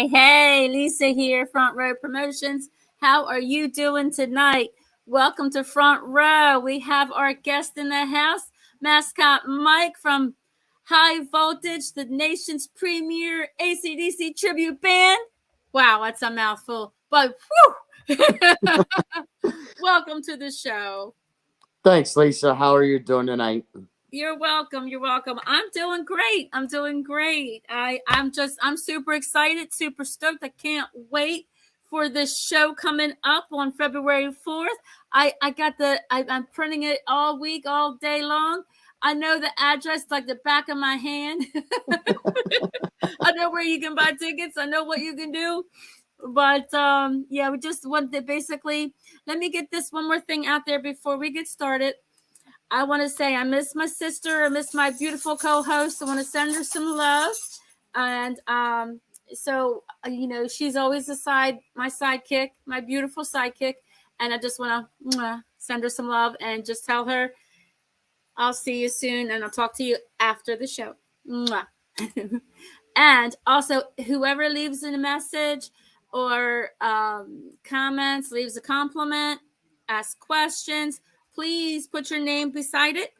Hey, Lisa here, Front Row Promotions. How are you doing tonight? Welcome to Front Row. We have our guest in the house, Mascot Mike from High Voltage, the nation's premier AC/DC tribute band. Wow, that's a mouthful, but whew. Welcome to the show. Thanks, Lisa. How are you doing tonight? You're welcome. You're welcome. I'm doing great. I'm super excited, super stoked. I can't wait for this show coming up on February 4th. I'm printing it all week, all day long. I know the address like the back of my hand. I know where you can buy tickets. I know what you can do. But yeah, we just want to basically, let me get this one more thing out there before we get started. I want to say I miss my sister. I miss my beautiful co-host. I want to send her some love. And so, she's always my sidekick, my beautiful sidekick. And I just want to send her some love and just tell her I'll see you soon. And I'll talk to you after the show. And also, whoever leaves in a message or comments, leaves a compliment, asks questions, please put your name beside it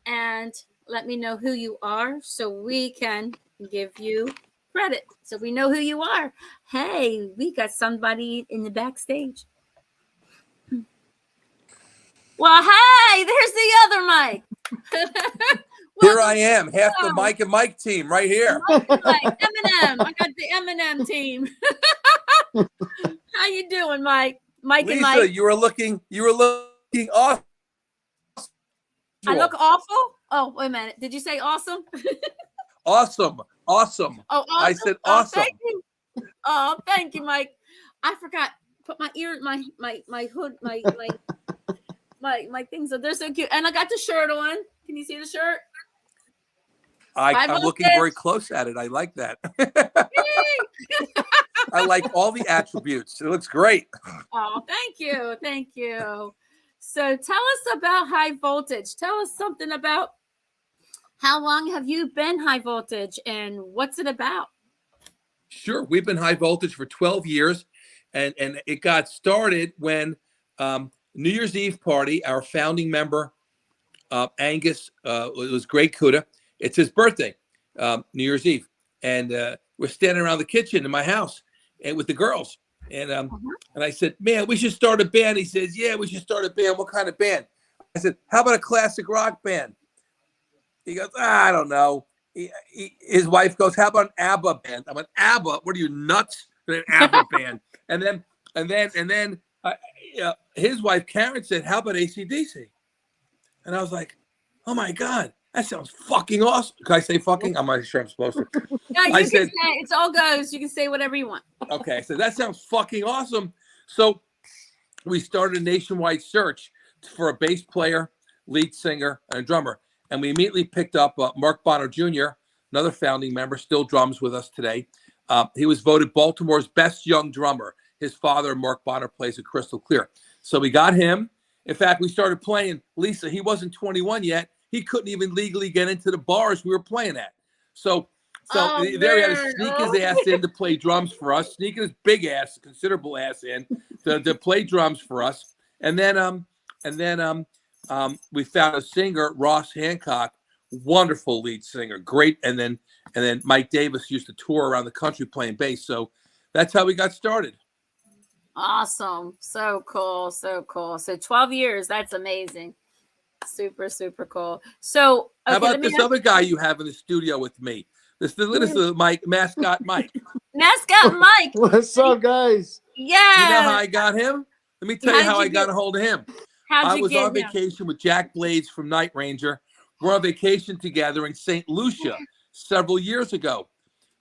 and let me know who you are so we can give you credit. So we know who you are. Hey, we got somebody in the backstage. Well, hey, there's the other Mike. Here I am, half the Mike and Mike team right here. Mike, Eminem. I got the Eminem team. How you doing, Mike? Mike Lisa, and Mike. you were looking awesome. I look awful? Oh, wait a minute. Did you say awesome? Awesome. Oh, awesome. I said awesome. Thank you. Oh, thank you, Mike. I forgot. Put my hood, my things on. They're so cute. And I got the shirt on. Can you see the shirt? I'm looking very close at it. I like that. I like all the attributes. It looks great. Oh, thank you. Thank you. So tell us about High Voltage. Tell us something about how long have you been High Voltage and what's it about? Sure. We've been High Voltage for 12 years. And it got started when New Year's Eve party, our founding member, Angus, it was Greg Kuda. It's his birthday, New Year's Eve. And we're standing around the kitchen in my house and with the girls. And and I said, man, we should start a band. He says, yeah, we should start a band. What kind of band? I said, how about a classic rock band? He goes, I don't know. His wife goes, how about an ABBA band? I went, ABBA? What are you, nuts? An ABBA band. And then his wife, Karen, said, how about AC/DC? And I was like, oh my God. That sounds fucking awesome. Can I say fucking? I'm not sure I'm supposed to. No, you can say it's all goes. You can say whatever you want. Okay, so that sounds fucking awesome. So we started a nationwide search for a bass player, lead singer, and a drummer. And we immediately picked up Mark Bonner Jr., another founding member, still drums with us today. He was voted Baltimore's best young drummer. His father, Mark Bonner, plays a crystal clear. So we got him. In fact, we started playing. Lisa, he wasn't 21 yet. He couldn't even legally get into the bars we were playing at. So there he had to sneak his ass in to play drums for us, sneaking his big ass, considerable ass in to play drums for us. And then we found a singer, Ross Hancock, wonderful lead singer, great. And then Mike Davis used to tour around the country playing bass. So that's how we got started. Awesome. So cool. So cool. So 12 years. That's amazing. Super, super cool. So how about this other guy you have in the studio with me? This is Mike, Mascot Mike. Mascot Mike. What's up, guys? Yeah. You know how I got him? Let me tell you how I got a hold of him. I was on vacation with Jack Blades from Night Ranger. We're on vacation together in St. Lucia several years ago.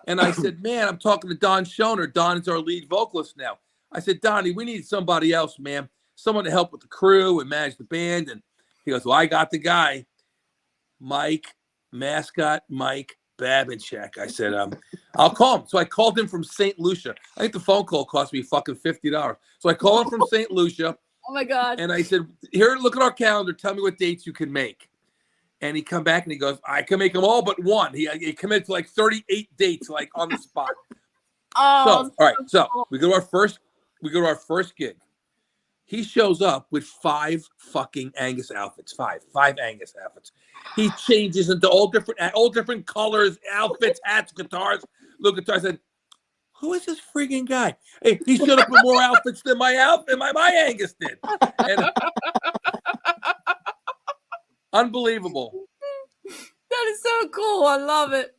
And I said, man, I'm talking to Don Schoner. Don is our lead vocalist now. I said, Donnie, we need somebody else, man. Someone to help with the crew and manage the band. And he goes, well, I got the guy, Mascot Mike Babinchak. I said, I'll call him. So I called him from St. Lucia. I think the phone call cost me fucking $50. So I called him from St. Lucia. Oh my God. And I said, here, look at our calendar. Tell me what dates you can make. And he come back and he goes, I can make them all but one. He committed to like 38 dates, like on the spot. Oh, So, all right. So cool. we go to our first gig. He shows up with 5 fucking Angus outfits. 5 Angus outfits. He changes into all different colors, outfits, hats, guitars. Look at guitars. I said, who is this freaking guy? Hey, he showed up with more outfits than my Angus did. And unbelievable. That is so cool. I love it.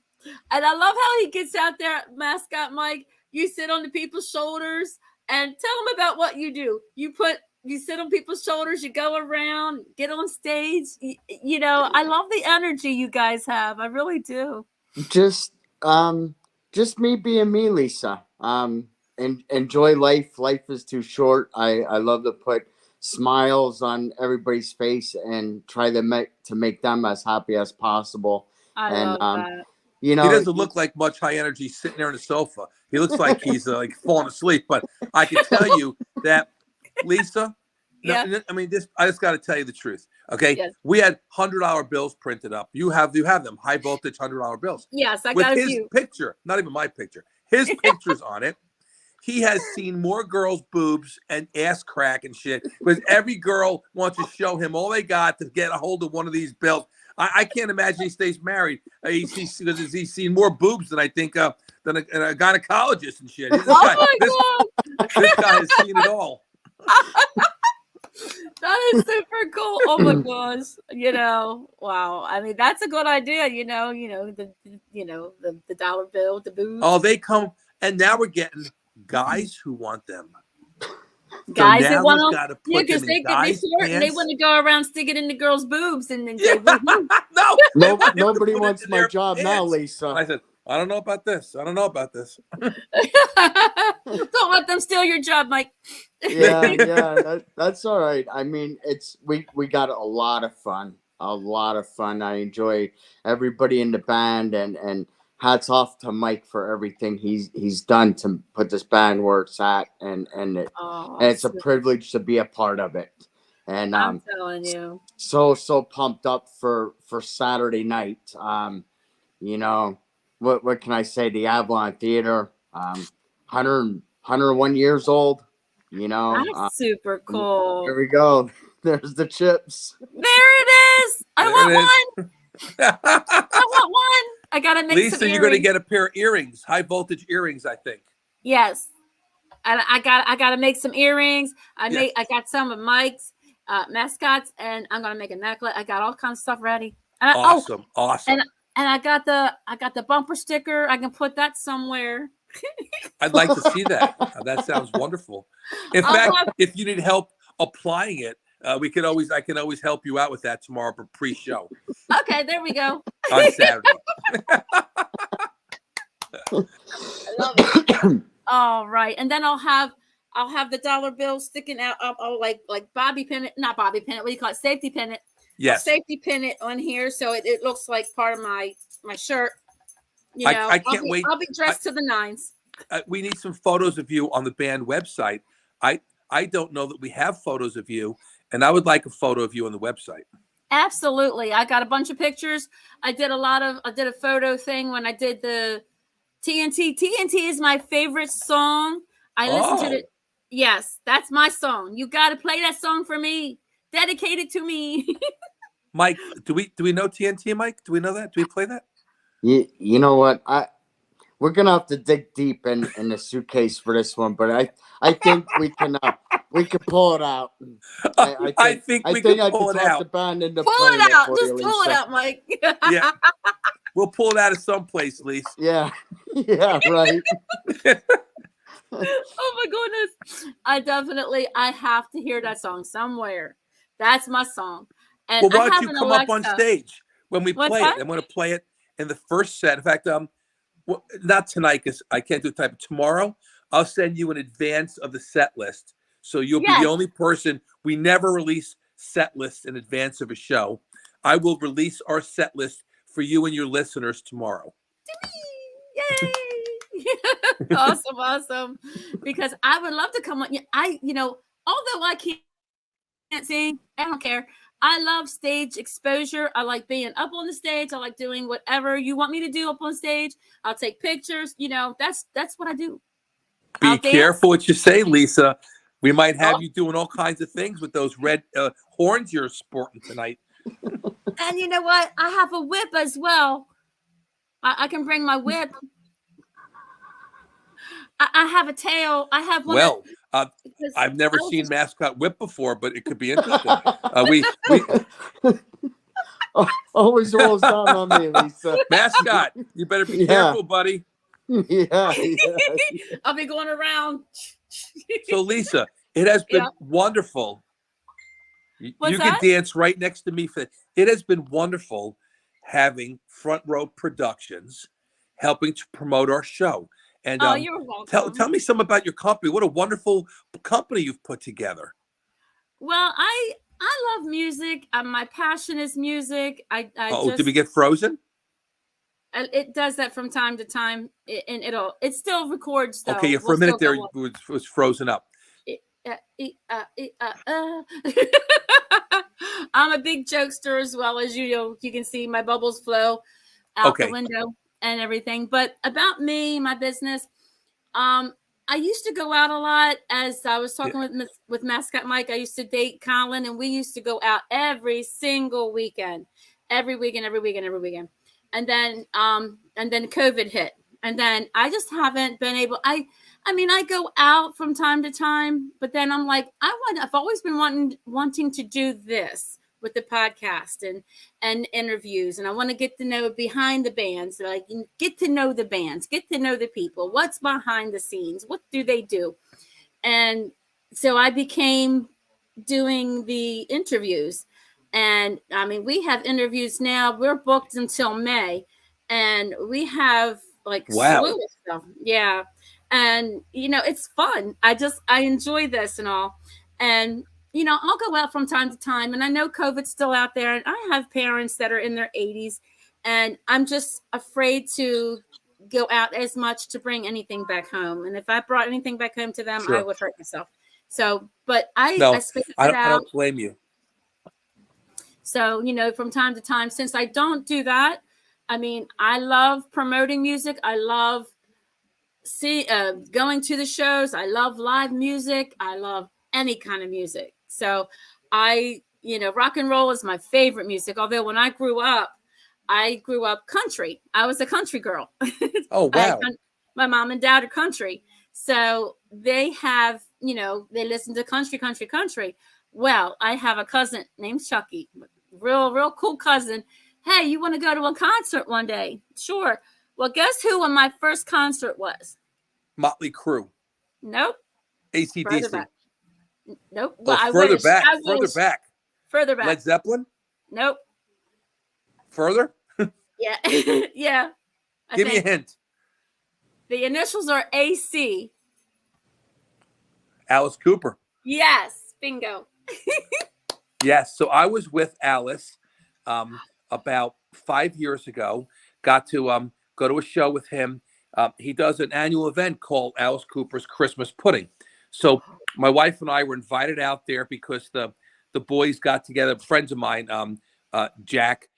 And I love how he gets out there, Mascot Mike. You sit on the people's shoulders and tell them about what you do. You sit on people's shoulders, you go around, get on stage. You know, I love the energy you guys have. I really do. Just me being me, Lisa. And enjoy life. Life is too short. I love to put smiles on everybody's face and try to make them as happy as possible. I love that. You know, he doesn't look like much high energy sitting there on the sofa. He looks like he's like falling asleep. But I can tell you that, Lisa. Yeah. No, I mean, I just got to tell you the truth. Okay. Yes. We had $100 bills printed up. You have them, high voltage $100 bills. Yes, I with got a his few. picture, not even my picture. His picture's on it. He has seen more girls' boobs and ass crack and shit because every girl wants to show him all they got to get a hold of one of these bills. I can't imagine he stays married. He's seen more boobs than I think than a gynecologist and shit. This My God. This guy has seen it all. That is super cool. Oh my gosh. You know, wow. I mean, that's a good idea, the dollar bill, the boobs. Oh, they come, and now we're getting guys who want them. Guys so that want them. to Yeah, put because them they in guys' and they want to go around sticking in the girls' boobs and then say, No, nobody wants my job now, Lisa. I said, I don't know about this. Don't let them steal your job, Mike. Yeah, that's all right. I mean, we got a lot of fun. I enjoy everybody in the band, and hats off to Mike for everything he's done to put this band where it's at, and it's a privilege to be a part of it. And I'm telling you, so pumped up for Saturday night. What can I say? The Avalon Theater, 101 years old. That's super cool. Here we go. There's the chips. There it is. I want one. I want one. I gotta make Lisa, some you're going to get a pair of earrings, high voltage earrings, I think. Yes, and I gotta make some earrings. I got some of Mike's mascots, and I'm gonna make a necklace. I got all kinds of stuff ready. And Awesome. And I got the bumper sticker. I can put that somewhere. I'd like to see that. That sounds wonderful. In fact, if you need help applying it, I can always help you out with that tomorrow for pre-show. Okay, there we go. On Saturday. I love it. All right, and then I'll have the dollar bill sticking out. I'll like bobby pin it, not bobby pin it. What do you call it? Safety pin it. Yes. I'll safety pin it on here so it looks like part of my shirt. I can't wait. I'll be dressed to the nines. We need some photos of you on the band website. I don't know that we have photos of you, and I would like a photo of you on the website. Absolutely. I got a bunch of pictures. I did a photo thing when I did the TNT. TNT is my favorite song. I listened to it. Yes, that's my song. You got to play that song for me. Dedicated to me. Mike, do we know TNT, Mike? Do we know that? Do we play that? You know what? We're gonna have to dig deep in the suitcase for this one, but I think we can pull it out. I think I can pull it out. The band into pull it out. Just pull it out, Mike. Yeah, we'll pull it out of someplace, Lise. Yeah, right. Oh my goodness! I have to hear that song somewhere. That's my song. And well, why don't you come up on stage when we play it? I'm going to play it in the first set. In fact, not tonight because I can't do it tonight, but tomorrow I'll send you an advance of the set list. So you'll be the only person. We never release set lists in advance of a show. I will release our set list for you and your listeners tomorrow. Yay! Awesome. Because I would love to come on. Although I can't sing, I don't care. I love stage exposure. I like being up on the stage. I like doing whatever you want me to do up on stage. I'll take pictures. That's what I do. Be I'll careful dance. what you say, Lisa. We might have Oh, you doing all kinds of things with those red horns you're sporting tonight. and you know what? I have a whip as well. I can bring my whip. I have a tail. I have one that Well, because I've I never was seen Mascot whip before, but it could be interesting. We Always rolls down on me, Lisa. Mascot, you better be Yeah. careful, buddy. Yeah. I'll be going around. So, Lisa, it has been Yeah. wonderful. What's You can that? dance right next to me. It has been wonderful having Front Row Productions helping to promote our show. And Oh, you're tell welcome. me something about your company. What a wonderful company you've put together. Well, I love music. My passion is music. I Oh, did we just get frozen? it does that from time to time, and it still records though. Okay, yeah, for We'll a minute still there, go on. it was frozen up. I'm a big jokester as well, as you know. You can see my bubbles flow out the Okay. window and everything. But about me, my business, I used to go out a lot. As I was talking with Mascot Mike, I used to date Colin, and we used to go out every single weekend, every weekend. And then COVID hit, and then I just haven't been able. I mean, I go out from time to time, but then I'm like, I've always been wanting to do this with the podcast and interviews, and I want to get to know behind the bands, like get to know the bands, get to know the people, what's behind the scenes, what do they do, and so I became doing the interviews, and I mean, we have interviews now. We're booked until May, and we have like Wow. slew of stuff. Yeah. And it's fun. I enjoy this and all. And I'll go out from time to time, and I know COVID's still out there, and I have parents that are in their 80s, and I'm just afraid to go out as much to bring anything back home. And if I brought anything back home to them, Sure. I would hurt myself. So, but I space it I out. don't blame you. So, from time to time, since I don't do that, I mean, I love promoting music. I love going to the shows. I love live music. I love any kind of music. So rock and roll is my favorite music. Although when I grew up country. I was a country girl. Oh, wow. My mom and dad are country. So they have, they listen to country. Well, I have a cousin named Chucky, real cool cousin. Hey, you want to go to a concert one day? Sure. Well, guess who my first concert was? Motley Crue. Nope. AC/DC. Nope. Well, Oh, further back. Further back. Led Zeppelin? Nope. Further? Yeah. Yeah. Give me a hint. The initials are AC. Alice Cooper. Yes. Bingo. Yes. So I was with Alice about 5 years ago. Got to go to a show with him. He does an annual event called Alice Cooper's Christmas Pudding. So my wife and I were invited out there because the boys got together, friends of mine, Jack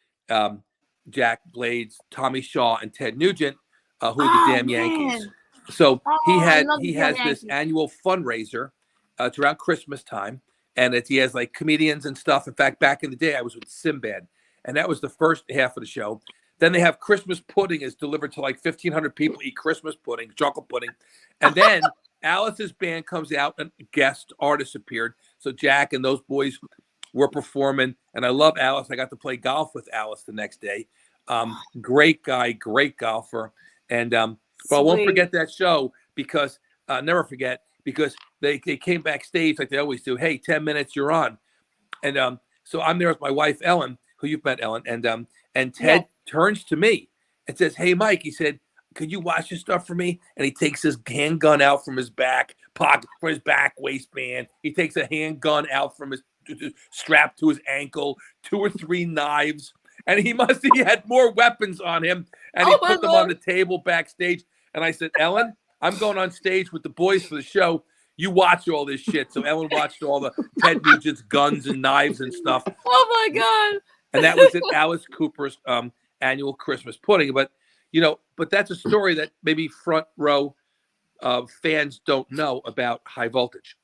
Blades, Tommy Shaw, and Ted Nugent, who are the Damn Yankees. So he has this annual fundraiser. It's around Christmas time, and he has like comedians and stuff. In fact, back in the day, I was with Sinbad, and that was the first half of the show. Then they have Christmas pudding is delivered to like 1,500 people eat Christmas pudding, chocolate pudding. And then Alice's band comes out and guest artists appeared. So Jack and those boys were performing. And I love Alice. I got to play golf with Alice the next day. Great guy, great golfer. And but I won't forget that show because never forget, because they came backstage like they always do. Hey, 10 minutes, you're on. And so I'm there with my wife, Ellen, who you've met, Ellen. And Ted turns to me and says, "Hey, Mike," he said, "could you watch this stuff for me?" And he takes his handgun out from his back pocket, from his back waistband. He takes a handgun out from his strap to his ankle, 2 or 3 knives. And he had more weapons on him. And he put them on the table backstage. And I said, "Ellen, I'm going on stage with the boys for the show. You watch all this shit." So Ellen watched all the Ted Nugent's guns and knives and stuff. Oh, my God. And that was at Alice Cooper's annual Christmas pudding. But that's a story that maybe Front Row fans don't know about High Voltage.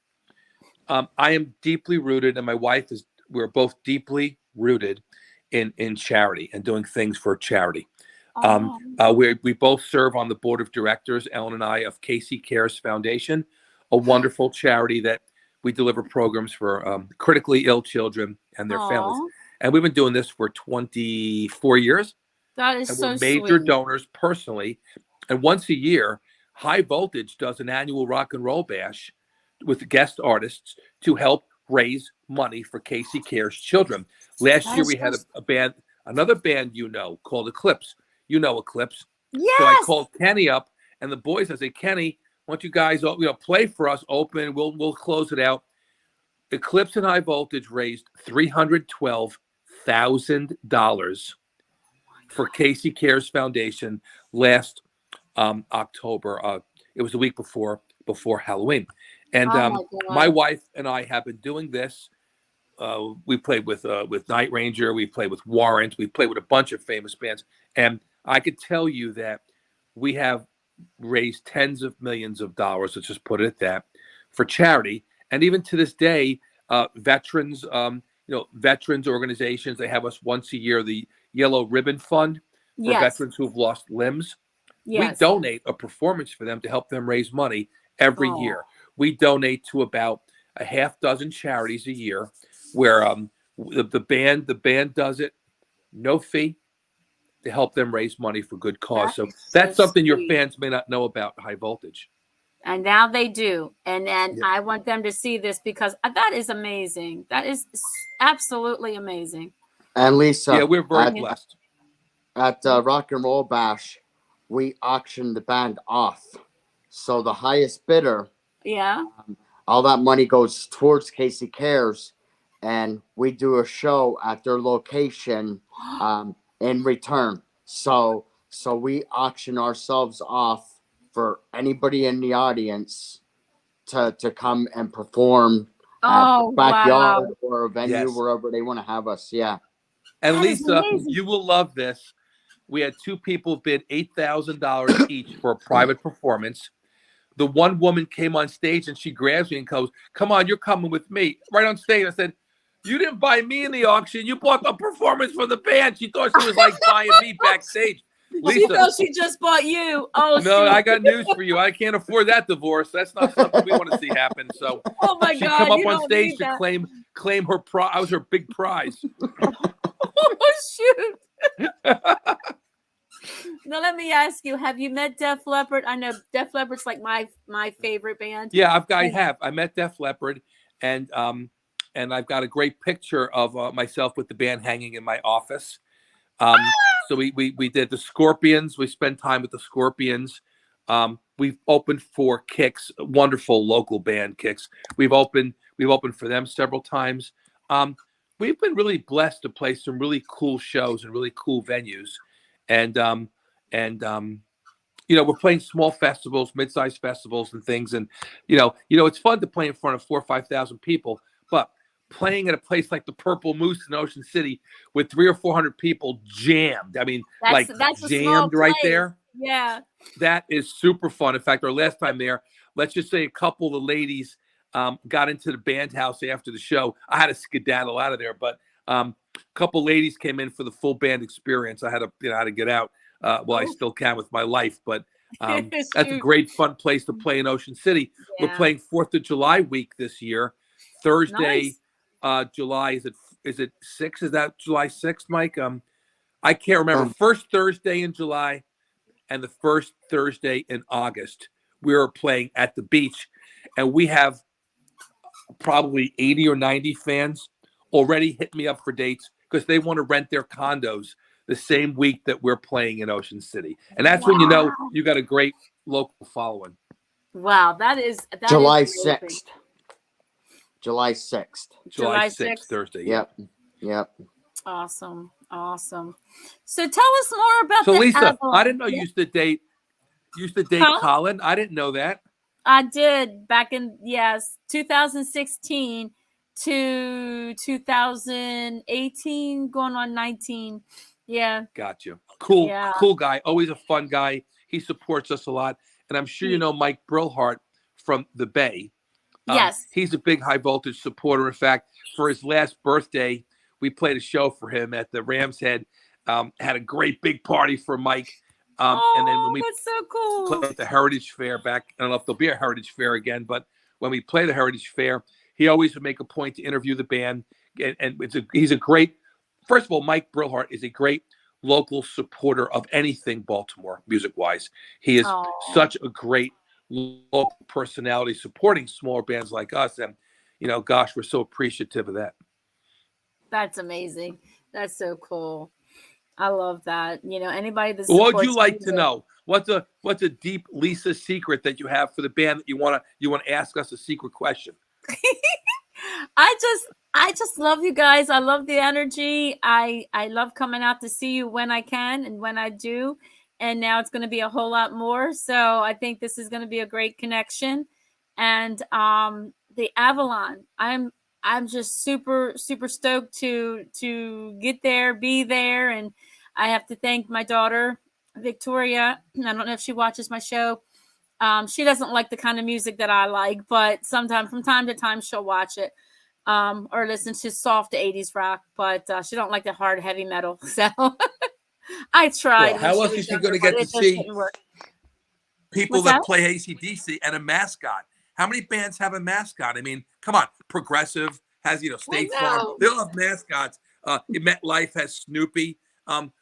I am deeply rooted, and my wife is. We're both deeply rooted in charity and doing things for charity. We both serve on the board of directors, Ellen and I, of Casey Cares Foundation, a wonderful charity that we deliver programs for critically ill children and their families. And we've been doing this for 24 years. That is and so we're major sweet. donors personally. And once a year, High Voltage does an annual rock and roll bash with guest artists to help raise money for Casey Cares children. Last year, we had a band, another band called Eclipse. You know Eclipse. Yes. So I called Kenny up and the boys. I said, Kenny, why don't you guys play for us? Open. We'll close it out. Eclipse and High Voltage raised $312,000 for Casey Cares Foundation last October. It was the week before Halloween. And my wife and I have been doing this. We played with Night Ranger. We played with Warrant. We played with a bunch of famous bands. And I could tell you that we have raised tens of millions of dollars, let's just put it at that, for charity. And even to this day, veterans, veterans organizations, they have us once a year, the Yellow Ribbon Fund for veterans who have lost limbs. We donate a performance for them to help them raise money every year. We donate to about a half dozen charities a year where the band does it, no fee, to help them raise money for good cause. So that's something your fans may not know about High Voltage. And now they do. And I want them to see this because that is amazing. That is absolutely amazing. And Lisa, we're very blessed. At Rock and Roll Bash, we auctioned the band off. So the highest bidder, all that money goes towards Casey Cares, and we do a show at their location in return. So we auction ourselves off for anybody in the audience to come and perform at the backyard or a venue wherever they want to have us. Yeah. And that Lisa, you will love this. We had two people bid $8,000 each for a private performance. The one woman came on stage and she grabs me and goes, "Come on, you're coming with me." Right on stage. I said, "You didn't buy me in the auction. You bought the performance for the band." She thought she was like buying me backstage. Lisa, she thought she just bought you. Oh, no, I got news for you. I can't afford that divorce. That's not something we want to see happen. So she come up on stage to claim her prize. I was her big prize. Oh, shoot. Now let me ask you: have you met Def Leppard? I know Def Leppard's like my favorite band. Yeah, I have. I met Def Leppard, and I've got a great picture of myself with the band hanging in my office. So we did the Scorpions. We spent time with the Scorpions. We've opened for Kicks, wonderful local band Kicks. We've opened for them several times. We've been really blessed to play some really cool shows and really cool venues. And we're playing small festivals, mid-sized festivals and things. And, it's fun to play in front of 4,000 or 5,000 people, but playing at a place like the Purple Moose in Ocean City with 300 or 400 people jammed. I mean, that's jammed right there. Yeah. That is super fun. In fact, our last time there, let's just say a couple of the ladies got into the band house after the show. I had to skedaddle out of there, but a couple ladies came in for the full band experience. I had to get out. I still can with my life, but that's a great fun place to play in Ocean City. Yeah. We're playing 4th of July week this year. Thursday, July, is it 6th? Is that July 6th, Mike? I can't remember. First Thursday in July and the first Thursday in August, we were playing at the beach, and we have probably 80 or 90 fans already hit me up for dates because they want to rent their condos the same week that we're playing in Ocean City. And that's when you got a great local following. Wow, that is July 6th. July 6th. July 6th, Thursday. Yep. Awesome. So tell us more about So Lisa, I didn't know you used to date Colin. I didn't know that. I did back in 2016 to 2018, going on 19. Yeah. Got you. Cool guy. Always a fun guy. He supports us a lot. and I'm sure you know Mike Brillhart from the Bay. Yes. He's a big High Voltage supporter. In fact, for his last birthday, we played a show for him at the Ram's Head. Had a great big party for Mike. And then when we that's so cool. played the Heritage Fair back, I don't know if there'll be a Heritage Fair again, but when we play the Heritage Fair, he always would make a point to interview the band. And he's a great, first of all, Mike Brillhart is a great local supporter of anything Baltimore music-wise. He is such a great local personality supporting smaller bands like us. And, gosh, we're so appreciative of that. That's amazing. That's so cool. I love that. Anybody that what would you like to know? What's a deep Lisa secret that you have for the band that you want to ask us a secret question? I just love you guys. I love the energy. I love coming out to see you when I can and when I do. And now it's going to be a whole lot more. So I think this is going to be a great connection. And the Avalon, I'm just super, super stoked to get there, be there. And I have to thank my daughter, Victoria. I don't know if she watches my show. She doesn't like the kind of music that I like, but sometimes from time to time she'll watch it or listen to soft 80s rock, but she don't like the hard heavy metal. So I tried. Well, how else is she going to get to see people that play AC/DC and a mascot? How many bands have a mascot? I mean, come on. Progressive has, State Farm. They all have mascots. MetLife has Snoopy.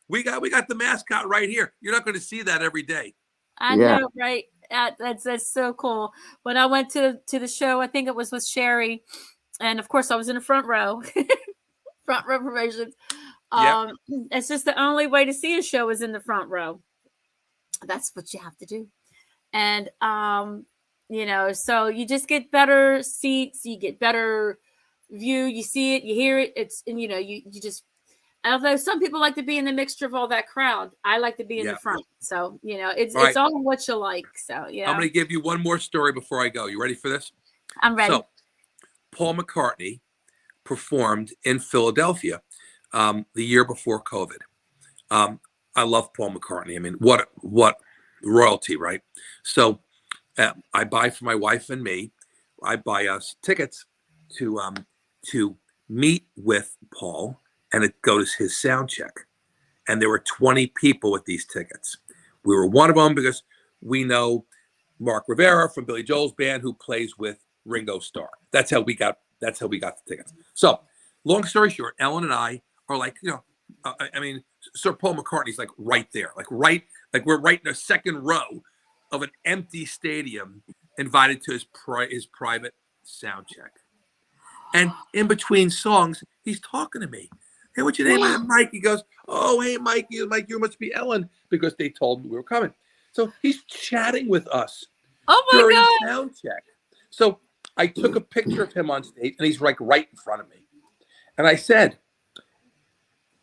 We got the mascot right here. You're not going to see that every day. I know, right? That's so cool. When I went to the show, I think it was with Sherry, and of course I was in the front row, front row promotions. It's just the only way to see a show is in the front row. That's what you have to do, and so you just get better seats, you get better view, you see it, you hear it. It's and you just. Although some people like to be in the mixture of all that crowd, I like to be in the front. So, it's all what you like. So, I'm going to give you one more story before I go. You ready for this? I'm ready. So, Paul McCartney performed in Philadelphia the year before COVID. I love Paul McCartney. I mean, what royalty, right? So, I buy for my wife and me. I buy us tickets to meet with Paul. And it goes his sound check. And there were 20 people with these tickets. We were one of them because we know Mark Rivera from Billy Joel's band who plays with Ringo Starr. That's how we got the tickets. So long story short, Ellen and I are like, Sir Paul McCartney's like right there, like we're right in the second row of an empty stadium invited to his private sound check. And in between songs, he's talking to me. Hey, what's your name? I'm Mike. He goes, oh, hey, Mike. You must be Ellen, because they told me we were coming. So he's chatting with us during sound check. So I took a picture of him on stage, and he's like right in front of me. And I said,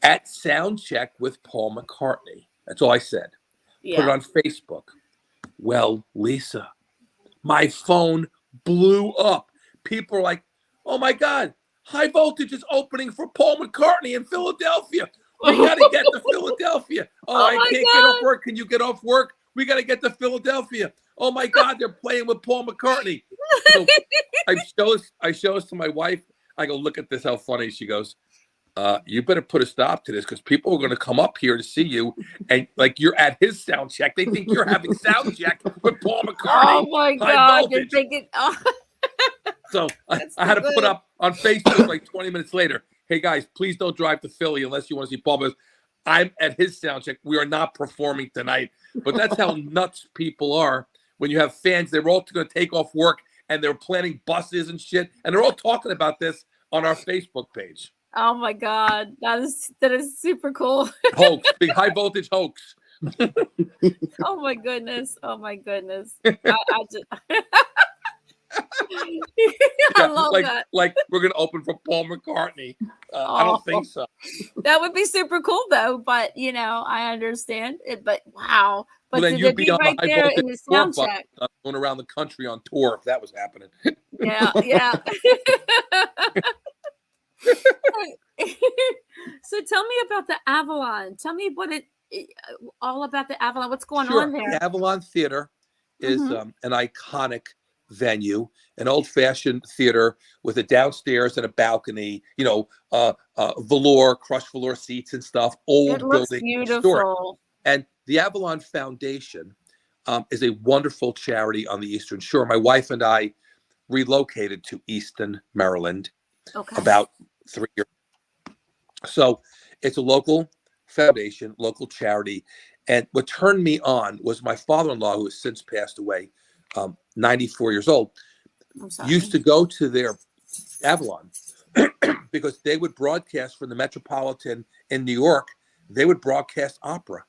at sound check with Paul McCartney. That's all I said. Yeah. Put it on Facebook. Well, Lisa, my phone blew up. People are like, oh, my God. High Voltage is opening for Paul McCartney in Philadelphia. We got to get to Philadelphia. Oh, I can't get off work. Can you get off work? We got to get to Philadelphia. Oh, my God, they're playing with Paul McCartney. So I show this to my wife. I go, look at this, how funny. She goes, you better put a stop to this because people are going to come up here to see you. And like you're at his sound check. They think you're having sound check with Paul McCartney. Oh, my God. You're thinking, So I had to put up on Facebook like 20 minutes later, hey, guys, please don't drive to Philly unless you want to see Paul. Because I'm at his sound check. We are not performing tonight. But that's how nuts people are when you have fans. They're all going to take off work, and they're planning buses and shit. And they're all talking about this on our Facebook page. Oh, my God. That is super cool. Hoax. Big High Voltage hoax. Oh, my goodness. Oh, my goodness. I love that. Like we're gonna open for Paul McCartney. I don't think so. That would be super cool though. But I understand it. But wow. But then you'd be on right the there in the sound check, going around the country on tour if that was happening. Yeah. So tell me about the Avalon. Tell me all about the Avalon. What's going on there? The Avalon Theater is an iconic venue, an old-fashioned theater with a downstairs and a balcony, crushed velour seats and stuff, It old looks building, historic. beautiful. And the Avalon Foundation is a wonderful charity on the Eastern Shore. My wife and I relocated to Easton, Maryland, about 3 years. So it's a local foundation, local charity. And what turned me on was my father-in-law, who has since passed away, 94 years old, used to go to their Avalon because they would broadcast from the Metropolitan in New York. They would broadcast opera.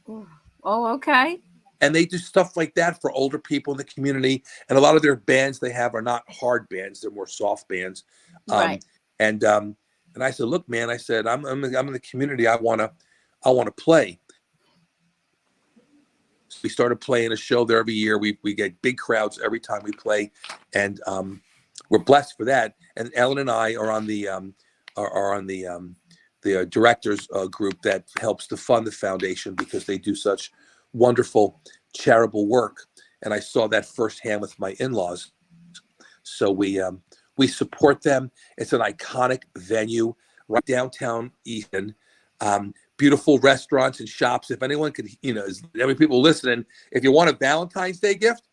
Oh, okay. And they do stuff like that for older people in the community. And a lot of their bands they have are not hard bands; they're more soft bands. Right. And I said, "Look, man," I said, "I'm in the community. I want to play." So we started playing a show there every year. We get big crowds every time we play, and we're blessed for that. And Ellen and I are on the directors group that helps to fund the foundation because they do such wonderful charitable work. And I saw that firsthand with my in-laws. So we support them. It's an iconic venue right downtown Easton. Beautiful restaurants and shops. If anyone could, every people listening, if you want a Valentine's Day gift,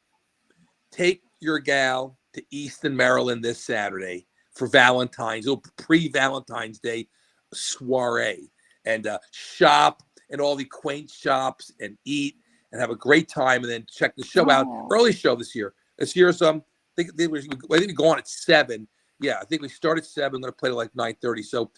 take your gal to Easton, Maryland this Saturday for Valentine's, a little pre-Valentine's Day soiree, and shop in all the quaint shops and eat and have a great time, and then check the show out. Early show this year. This year's I think we go on at 7. Yeah, I think we start at 7. I'm going to play till like 9:30, so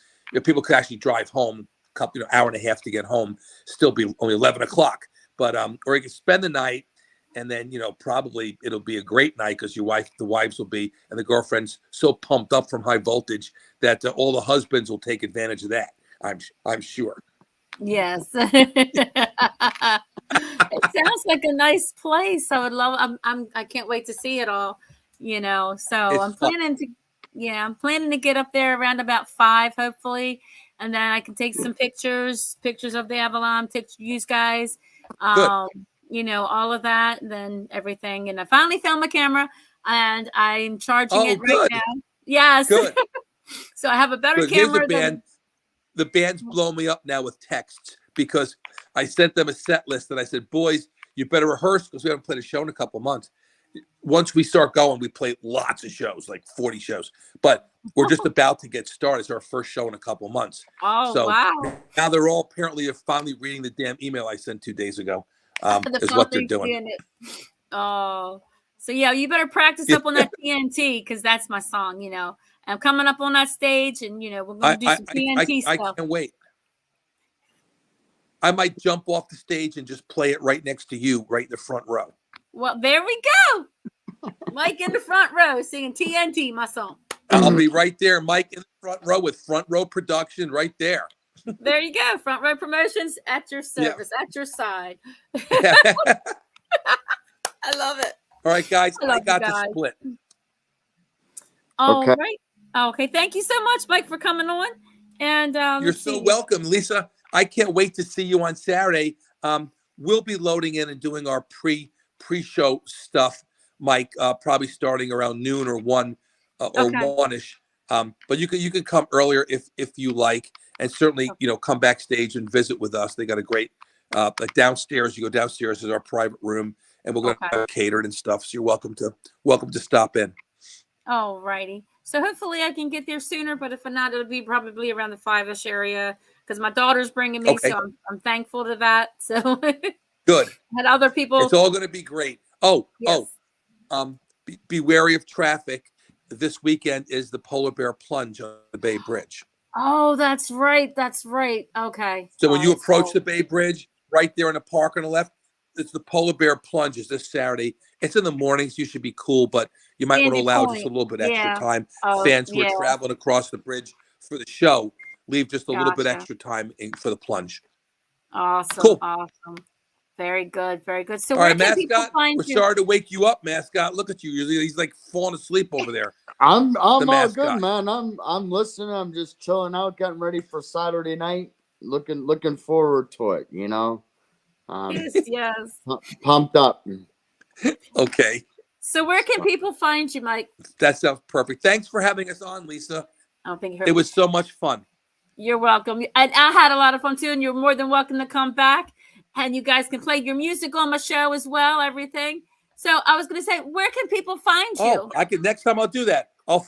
people could actually drive home. Couple, hour and a half to get home, still be only 11 o'clock. But or you can spend the night, and then probably it'll be a great night because the wives will be, and the girlfriend's so pumped up from high voltage that all the husbands will take advantage of that. I'm sure. Yes, it sounds like a nice place. I would love. I can't wait to see it all. So I'm planning to get up there around about 5, hopefully. And then I can take some pictures of the Avalon, you guys, all of that, and then everything. And I finally found my camera, and I'm charging it right now. Yes. Good. So I have a better camera. The band's blow me up now with texts because I sent them a set list, and I said, boys, you better rehearse because we haven't played a show in a couple of months. Once we start going, we play lots of shows, like 40 shows. But we're just about to get started. It's our first show in a couple of months. Oh, so wow. Now they're all apparently finally reading the damn email I sent 2 days ago, is what they're doing. Oh, so yeah, you better practice up on that TNT because that's my song, I'm coming up on that stage and, we're going to do some TNT stuff. I can't wait. I might jump off the stage and just play it right next to you, right in the front row. Well, there we go. Mike in the front row singing TNT, my song. I'll be right there, Mike in the front row with front row production right there. There you go. Front row promotions at your service, at your side. Yeah. I love it. All right, guys. I got the split. All right. Okay. Thank you so much, Mike, for coming on. And you're so welcome, Lisa. I can't wait to see you on Saturday. We'll be loading in and doing our pre-show stuff, Mike, probably starting around noon or 1 or 1-ish. But you can come earlier if you like, and certainly come backstage and visit with us. They got a great like downstairs. You go downstairs is our private room, and we're going to have catered and stuff. So you're welcome to stop in. All righty. So hopefully I can get there sooner, but if not, it'll be probably around the 5-ish area because my daughter's bringing me. Okay. So I'm thankful to that. So good. And other people. It's all going to be great. Be wary of traffic. This weekend is the Polar Bear Plunge on the Bay Bridge. Oh, that's right. Okay. So when you approach the Bay Bridge, right there in the park on the left, it's the Polar Bear Plunge is this Saturday. It's in the mornings. You should be cool, but you might want to allow just a little bit extra time. Fans who are traveling across the bridge for the show, leave just a little bit extra time for the plunge. Awesome. Cool. Awesome. Very good. Very good. So all right, Mascot, we're sorry to wake you up, Mascot. Look at you. He's like falling asleep over there. I'm all good, man. I'm listening. I'm just chilling out, getting ready for Saturday night. Looking forward to it, Yes. Pumped up. Okay. So where can people find you, Mike? That sounds perfect. Thanks for having us on, Lisa. I don't think you heard It me. was so much fun. You're welcome. And I had a lot of fun too, and you're more than welcome to come back. And you guys can play your music on my show as well, everything. So I was going to say, where can people find you? Oh, next time I'll do that. I'll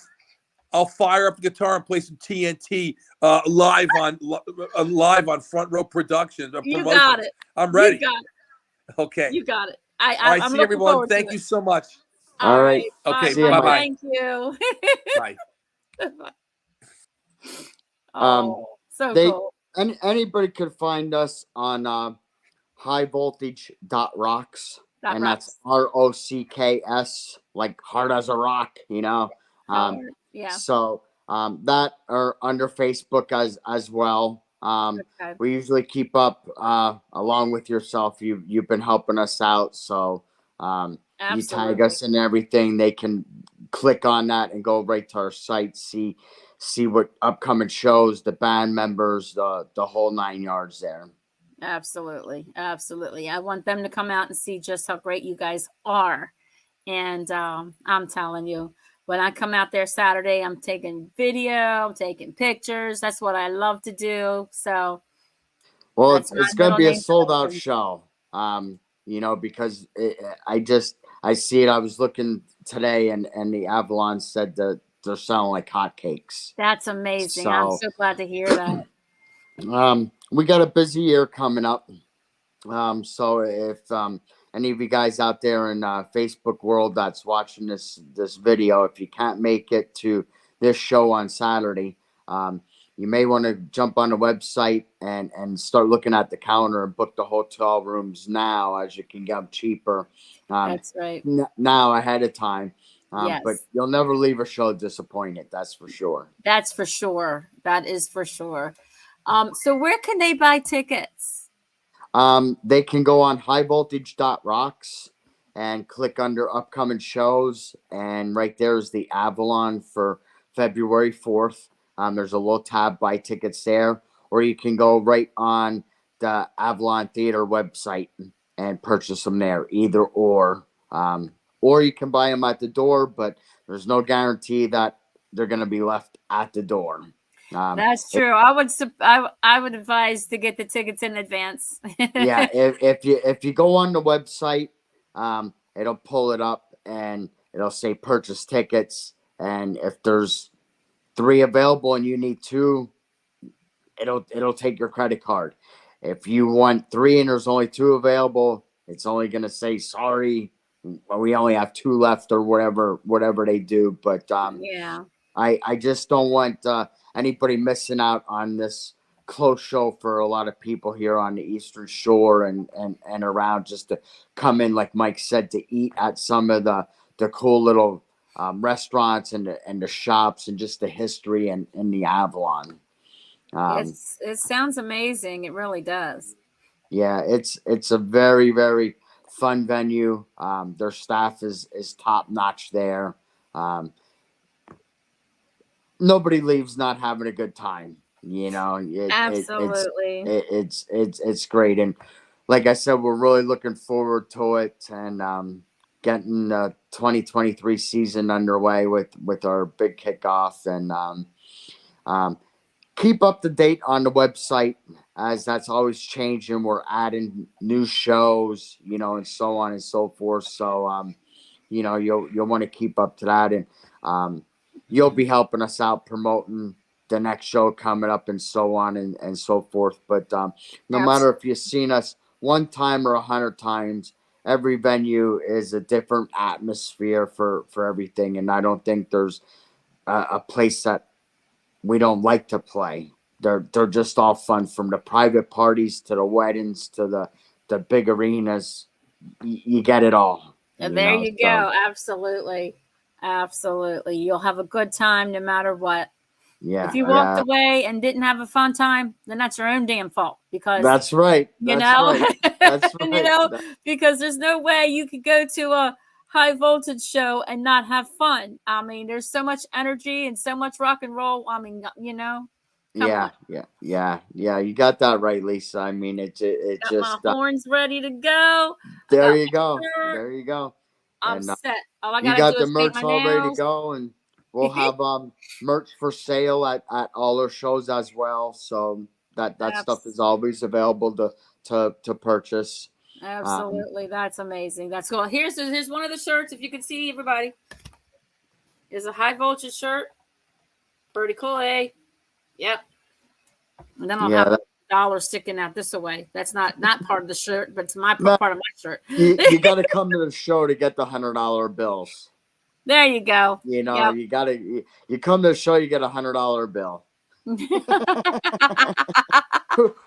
fire up the guitar and play some TNT live on Front Row Productions. You got it. I'm ready. You got it. Okay. You got it. All right, I'm see looking everyone. forward Thank to you it. so much. All right. Okay. Bye. Bye-bye. Thank you. Bye. So They cool. anybody could find us on highvoltage.rocks, and that's ROCKS, like hard as a rock, you know. Yeah. So that are under Facebook as well. Okay. We usually keep up along with yourself. You've been helping us out, so you tag us and everything. They can click on that and go right to our site, see what upcoming shows, the band members, the whole 9 yards there. Absolutely. I want them to come out and see just how great you guys are. And I'm telling you, when I come out there Saturday, I'm taking video, I'm taking pictures. That's what I love to do. So, well, it's going to be a sold out show. You know, because I see it. I was looking today, and the Avalon said that they're selling like hotcakes. That's amazing. I'm so glad to hear that. We got a busy year coming up. So if any of you guys out there in Facebook world that's watching this video, if you can't make it to this show on Saturday, you may want to jump on the website and start looking at the calendar and book the hotel rooms now, as you can get them cheaper. That's right. Now ahead of time. Yes. But you'll never leave a show disappointed. That's for sure. That's for sure. That is for sure. So where can they buy tickets? They can go on highvoltage.rocks and click under upcoming shows. And right there is the Avalon for February 4th. There's a little tab, buy tickets there. Or you can go right on the Avalon Theater website and purchase them there, either or. Or you can buy them at the door, but there's no guarantee that they're going to be left at the door. That's true. I would advise to get the tickets in advance. Yeah, if you go on the website, it'll pull it up and it'll say purchase tickets. And if there's 3 available and you need 2, it'll take your credit card. If you want 3 and there's only 2 available, it's only gonna say sorry, we only have 2 left, or whatever they do. But yeah, I just don't want anybody missing out on this close show for a lot of people here on the Eastern Shore and around, just to come in, like Mike said, to eat at some of the cool little restaurants and the shops, and just the history and the Avalon. it sounds amazing. It really does. Yeah, it's a very, very fun venue. Their staff is top notch there. Nobody leaves not having a good time. You know, Absolutely. It's great. And like I said, we're really looking forward to it, and getting the 2023 season underway with our big kickoff. And keep up to date on the website, as that's always changing. We're adding new shows, you know, and so on and so forth. So you know, you'll want to keep up to that, and you'll be helping us out promoting the next show coming up, and so on and so forth. But no matter if you've seen us one time or 100 times, every venue is a different atmosphere for everything. And I don't think there's a place that we don't like to play. They're just all fun, from the private parties to the weddings to the big arenas. You get it all. And there you go. Absolutely. You'll have a good time no matter what. Yeah. If you walked away and didn't have a fun time, then that's your own damn fault. Because that's right. You know, That's right. You know, because there's no way you could go to a high voltage show and not have fun. I mean, there's so much energy and so much rock and roll. I mean, you know. Yeah. You got that right, Lisa. I mean, it got just my horns ready to go. There you go. I'm And set. All I you gotta got do the is paint merch my all ready to nails. go, and we'll have merch for sale at all our shows as well. So that stuff is always available to purchase. Absolutely, that's amazing. That's cool. Here's one of the shirts. If you can see, everybody, is a high voltage shirt. Pretty cool, eh? Yep. And then I'll have a dollar sticking out this way. That's not part of the shirt, but it's my part of my shirt. You got to come to the show to get the $100 bills. There you go. You know, you come to the show, you get $100 bill.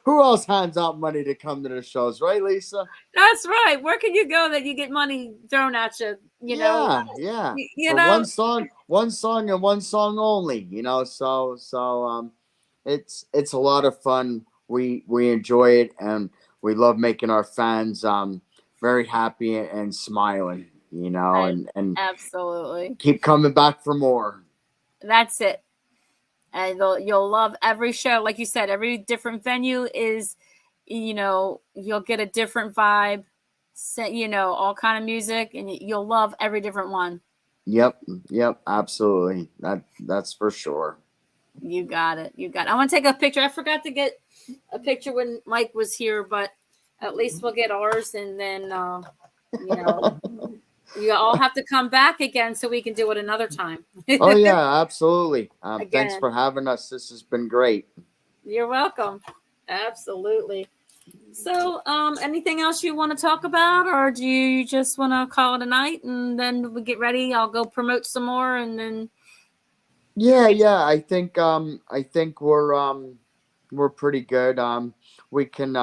Who else hands out money to come to the shows, right, Lisa? That's right. Where can you go that you get money thrown at you? You know, For one song and one song only. You know, so it's a lot of fun. We enjoy it, and we love making our fans very happy and smiling. You know, and absolutely keep coming back for more. That's it. And you'll love every show. Like you said, every different venue is, you know, you'll get a different vibe, you know, all kind of music, and you'll love every different one. Yep, absolutely. That's for sure. You got it. I want to take a picture. I forgot to get a picture when Mike was here, but at least we'll get ours, and then, you know, you all have to come back again so we can do it another time. Oh, yeah, absolutely. Thanks for having us. This has been great. You're welcome. Absolutely. So, anything else you want to talk about, or do you just want to call it a night and then we get ready? I'll go promote some more, and then. Yeah. I think we're pretty good. We can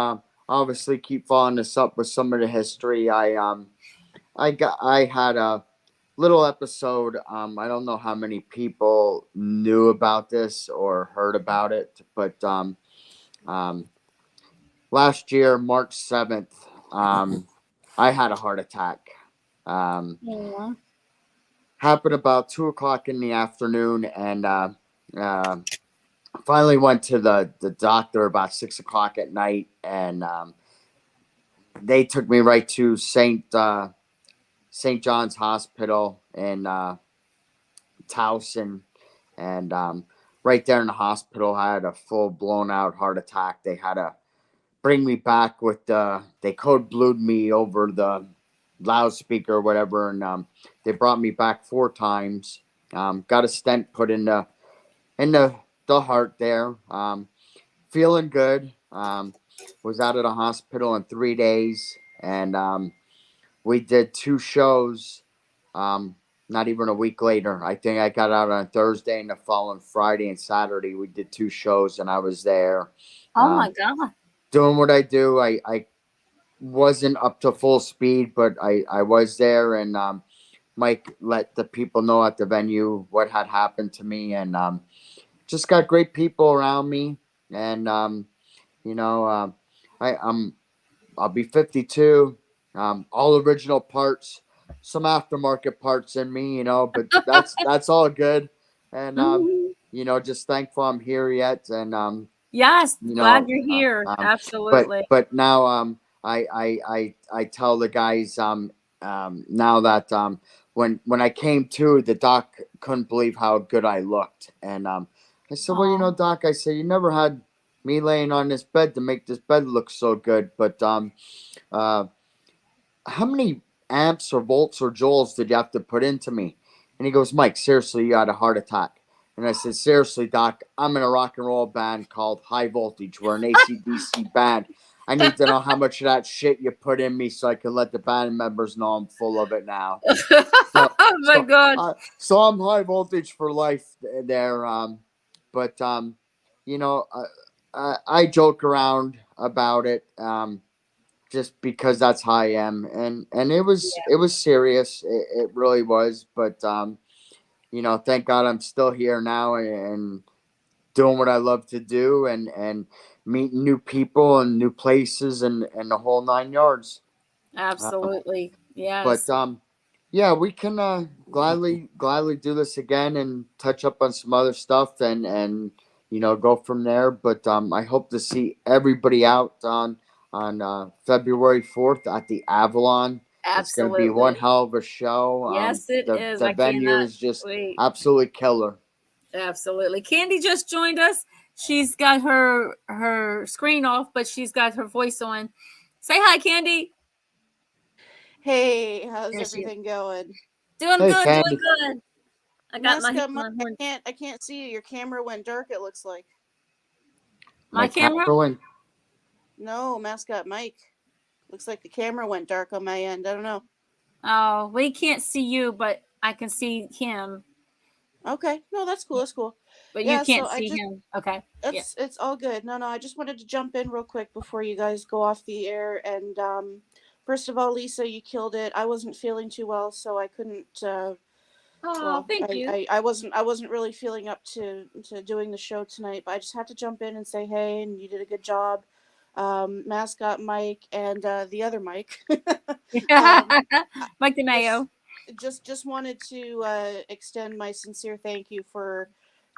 obviously keep following this up with some of the history. I had a little episode. I don't know how many people knew about this or heard about it, but last year, March 7th, I had a heart attack. Happened about 2:00 in the afternoon, and finally went to the doctor about 6:00 at night, and they took me right to St. John's Hospital in Towson, and right there in the hospital, I had a full blown out heart attack. They had to bring me back with they code blued me over the loudspeaker or whatever, and they brought me back 4 times. Got a stent put in the heart there. Feeling good. Was out of the hospital in 3 days, and we did 2 shows. Not even a week later. I think I got out on Thursday, and the following Friday and Saturday we did 2 shows, and I was there. Oh my God. Doing what I do. I wasn't up to full speed, but I was there, and Mike let the people know at the venue what had happened to me, and just got great people around me, and you know, I'll be 52, all original parts, some aftermarket parts in me, you know, but that's all good, and you know, just thankful I'm here yet, and yes, you glad know, you're here. Absolutely. But now I tell the guys now that when I came to, the doc couldn't believe how good I looked, and I said, well, you know, doc, I said, you never had me laying on this bed to make this bed look so good, but how many amps or volts or joules did you have to put into me? And he goes, Mike, seriously, you had a heart attack. And I said, seriously, doc, I'm in a rock and roll band called High Voltage. We're an AC/DC band. I need to know how much of that shit you put in me so I can let the band members know I'm full of it now. Oh my God. So I'm high voltage for life there. But you know, I joke around about it just because that's how I am. And it was serious. It really was. But you know, thank God I'm still here now and doing what I love to do, and meeting new people and new places and the whole 9 yards. Absolutely. Yes. But yeah, we can gladly do this again and touch up on some other stuff and you know, go from there. But I hope to see everybody out on February 4th at the Avalon. It's going to be one Absolutely. hell of a show. Yes, it is. The I venue cannot is just wait. absolutely killer. Absolutely. Kandi just joined us. She's got her screen off, but she's got her voice on. Say hi, Kandi. Hey, how's There she is. everything going? Doing Hey, good, Kandi. doing good. I got Mascot, Mike, my I can't see you. Your camera went dark, it looks like. my camera. Catherine. No, Mascot Mike. Looks like the camera went dark on my end. I don't know. Oh, we can't see you, but I can see him. Okay. No, that's cool. That's cool. But Yeah, you can't so I see just him. Okay. Yeah. it's all good. No, I just wanted to jump in real quick before you guys go off the air. And first of all, Lisa, you killed it. I wasn't feeling too well, so I couldn't Oh, thank you. I wasn't really feeling up to doing the show tonight, but I just had to jump in and say hey, and you did a good job. Mascot Mike and the other Mike. Mike DiMayo. Just wanted to extend my sincere thank you for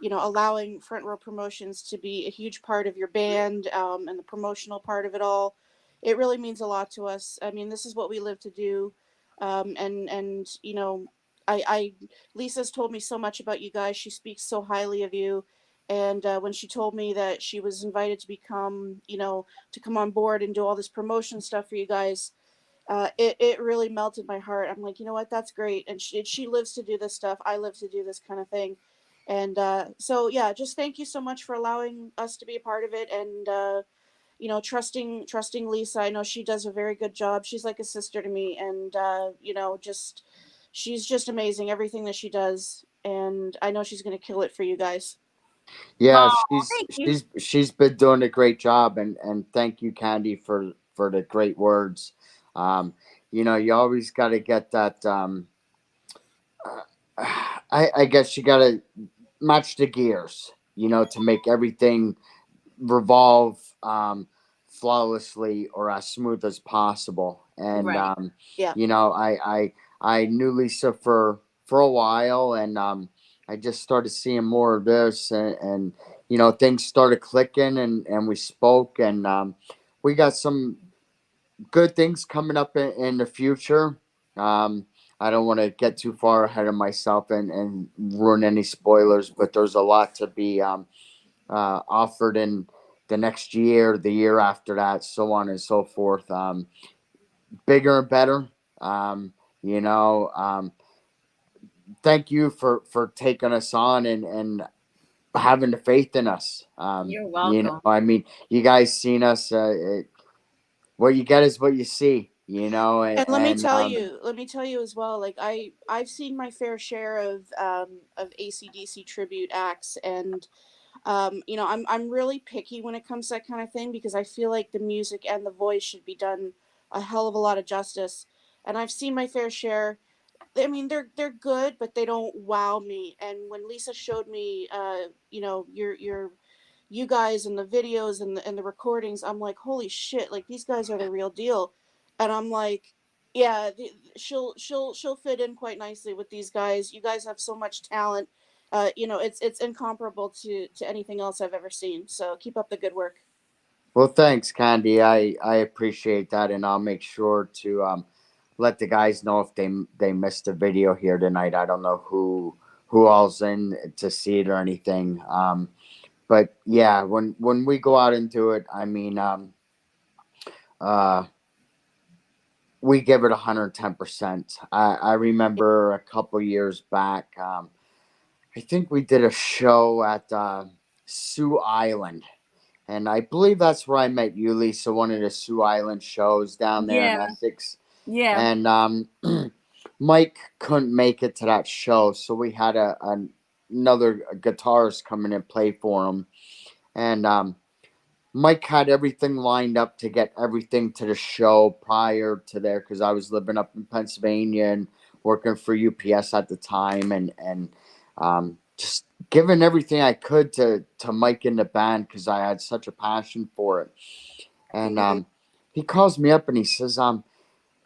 allowing Front Row Promotions to be a huge part of your band, and the promotional part of it all. It really means a lot to us. I mean, this is what we live to do, and I Lisa's told me so much about you guys. She speaks so highly of you. And when she told me that she was invited to to come on board and do all this promotion stuff for you guys, it really melted my heart. I'm like, you know what, that's great. And she lives to do this stuff. I live to do this kind of thing. And so, yeah, just thank you so much for allowing us to be a part of it. And, trusting Lisa. I know she does a very good job. She's like a sister to me. And, she's just amazing, everything that she does. And I know she's going to kill it for you guys. Yeah, Oh, thank you. she's been doing a great job, and thank you, Kandi, for the great words. You always got to get that. I guess you got to match the gears, to make everything revolve flawlessly or as smooth as possible. And Right. Yeah. I knew Lisa for a while, and I just started seeing more of this, and things started clicking, and we spoke, and we got some good things coming up in the future. I don't want to get too far ahead of myself and ruin any spoilers, but there's a lot to be offered in the next year, the year after that, so on and so forth. Bigger and better. You know, thank you for taking us on and having the faith in us. You're welcome. I mean, you guys seen us. What you get is what you see. And let me tell you as well. Like I've seen my fair share of AC/DC tribute acts, and I'm really picky when it comes to that kind of thing, because I feel like the music and the voice should be done a hell of a lot of justice. And I've seen my fair share. I mean, they're good, but they don't wow me. And when Lisa showed me, your you guys and the videos and the recordings, I'm like, holy shit! Like, these guys are the real deal. And I'm like, yeah, she'll fit in quite nicely with these guys. You guys have so much talent. It's incomparable to anything else I've ever seen. So keep up the good work. Well, thanks, Kandi. I appreciate that, and I'll make sure to let the guys know if they missed a video here tonight. I don't know who all's in to see it or anything. But yeah, when we go out and do it, I mean, we give it 110%. I remember a couple years back. I think we did a show at Sioux Island. And I believe that's where I met you, Lisa, one of the Sioux Island shows down there in Yeah. Essex. Yeah. And Mike couldn't make it to that show, so we had another guitarist come in and play for him. And Mike had everything lined up to get everything to the show prior to there, because I was living up in Pennsylvania and working for UPS at the time, and just giving everything I could to Mike in the band, because I had such a passion for it. And he calls me up and he says,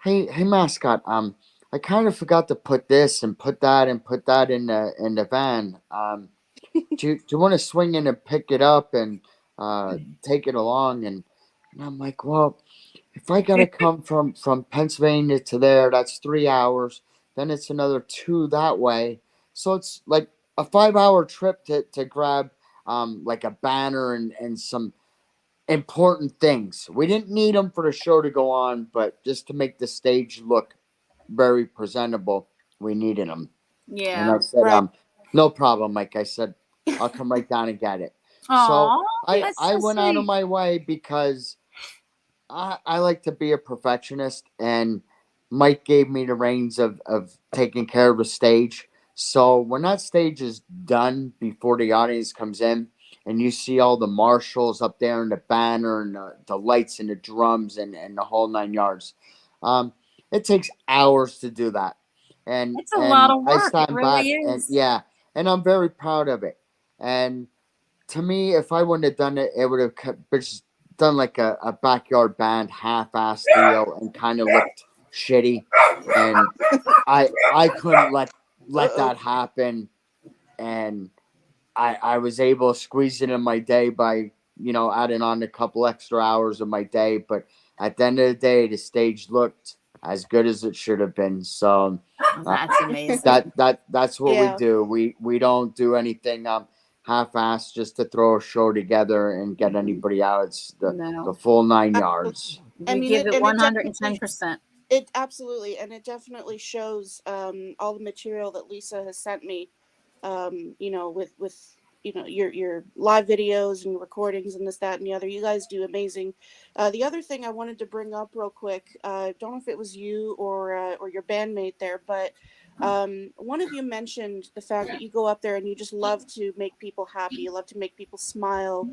hey Mascot, I kind of forgot to put this and put that and put that in the van. Do you want to swing in and pick it up and take it along? And I'm like, well, if I gotta come from Pennsylvania to there, that's 3 hours. Then it's another 2 that way. So it's like a 5 hour trip to grab like a banner and some important things. We didn't need them for the show to go on, but just to make the stage look very presentable, we needed them. And Yeah. I said, Right. no problem, Mike. I said, I'll come right down and get it. So Aw, I that's I so went out of sweet. my way because I like to be a perfectionist, and Mike gave me the reins of taking care of the stage. So when that stage is done before the audience comes in, and you see all the marshals up there and the banner and the lights and the drums and the whole 9 yards, um, it takes hours to do that. It's a lot And of I work. It stand really back and is. yeah, and I'm very proud of it. And to me, if I wouldn't have done it, it would have just done like a backyard band half-ass deal and kind of looked shitty. And I couldn't let Uh-oh. that happen. And I was able to squeeze it in my day by adding on a couple extra hours of my day. But at the end of the day, the stage looked as good as it should have been. So That's amazing. that's what we Yeah. do. We don't do anything half-assed just to throw a show together and get anybody out. It's the No, full 9 yards. I we mean, give it it 110%. it absolutely, and it definitely shows all the material that Lisa has sent me. With your live videos and your recordings and this, that, and the other. You guys do amazing. The other thing I wanted to bring up real quick, I don't know if it was you or your bandmate there, but one of you mentioned the fact that you go up there and you just love to make people happy. You love to make people smile,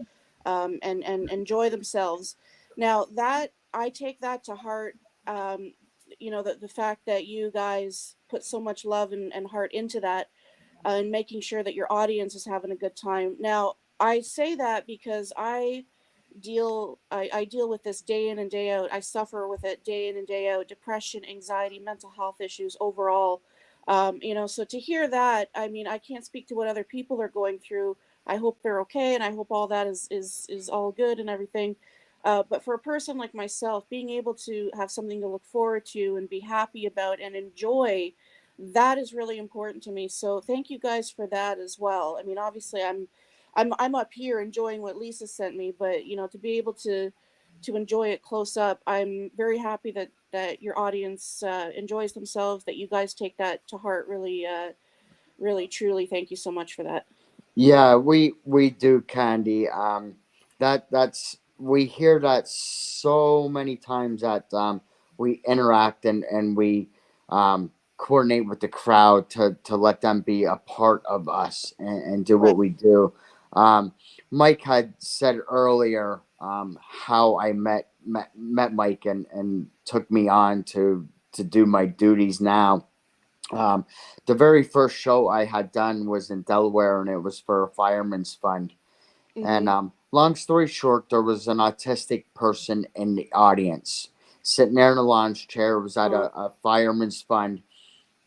and enjoy themselves. Now that I take that to heart. The fact that you guys put so much love and heart into that, and making sure that your audience is having a good time. Now, I say that because I deal with this day in and day out. I suffer with it day in and day out. Depression, anxiety, mental health issues overall. So to hear that, I mean, I can't speak to what other people are going through. I hope they're okay, and I hope all that is all good and everything. But for a person like myself, being able to have something to look forward to and be happy about and enjoy, that is really important to me. So thank you guys for that as well. I mean, obviously, I'm up here enjoying what Lisa sent me, but to be able to enjoy it close up, I'm very happy that your audience enjoys themselves. That you guys take that to heart. Really, really, truly, thank you so much for that. Yeah, we do, Candy. That's we hear that so many times that we interact and we coordinate with the crowd to let them be a part of us and do Right. what we do. Um, Mike had said earlier how I met Mike and took me on to do my duties now. um, the very first show I had done was in Delaware, and it was for a fireman's fund. And Mm-hmm. long story short, there was an autistic person in the audience sitting there in a lounge chair. It was at Oh. a fireman's fund,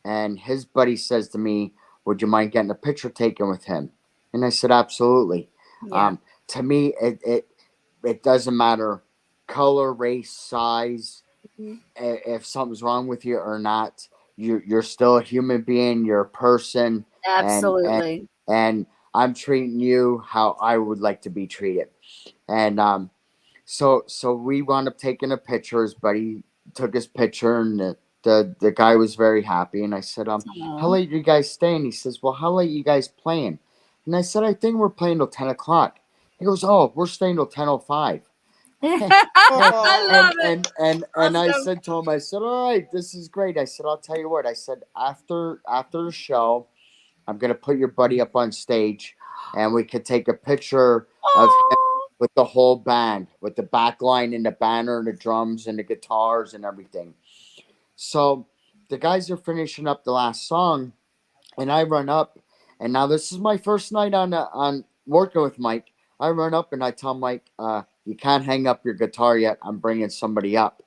and his buddy says to me, "Would you mind getting a picture taken with him?" And I said, "Absolutely." Yeah. To me, it doesn't matter color, race, size, Mm-hmm. if something's wrong with you or not. You're still a human being. You're a person, and and Absolutely. and I'm treating you how I would like to be treated. And so we wound up taking a picture. His buddy took his picture, and the guy was very happy. And I said, how Aw. late you guys staying? He says, well, how late you guys playing? And I said, I think we're playing till 10 o'clock. He goes, oh, we're staying till 10:05. I Oh. love it. And I Awesome. said to him, I said, all right, this is great. I said, I'll tell you what. I said, after the show, I'm gonna put your buddy up on stage, and we could take a picture of him Oh, with the whole band, with the back line and the banner and the drums and the guitars and everything. So the guys are finishing up the last song, and I run up, and now this is my first night on working with Mike. I run up and I tell Mike, you can't hang up your guitar yet. I'm bringing somebody up.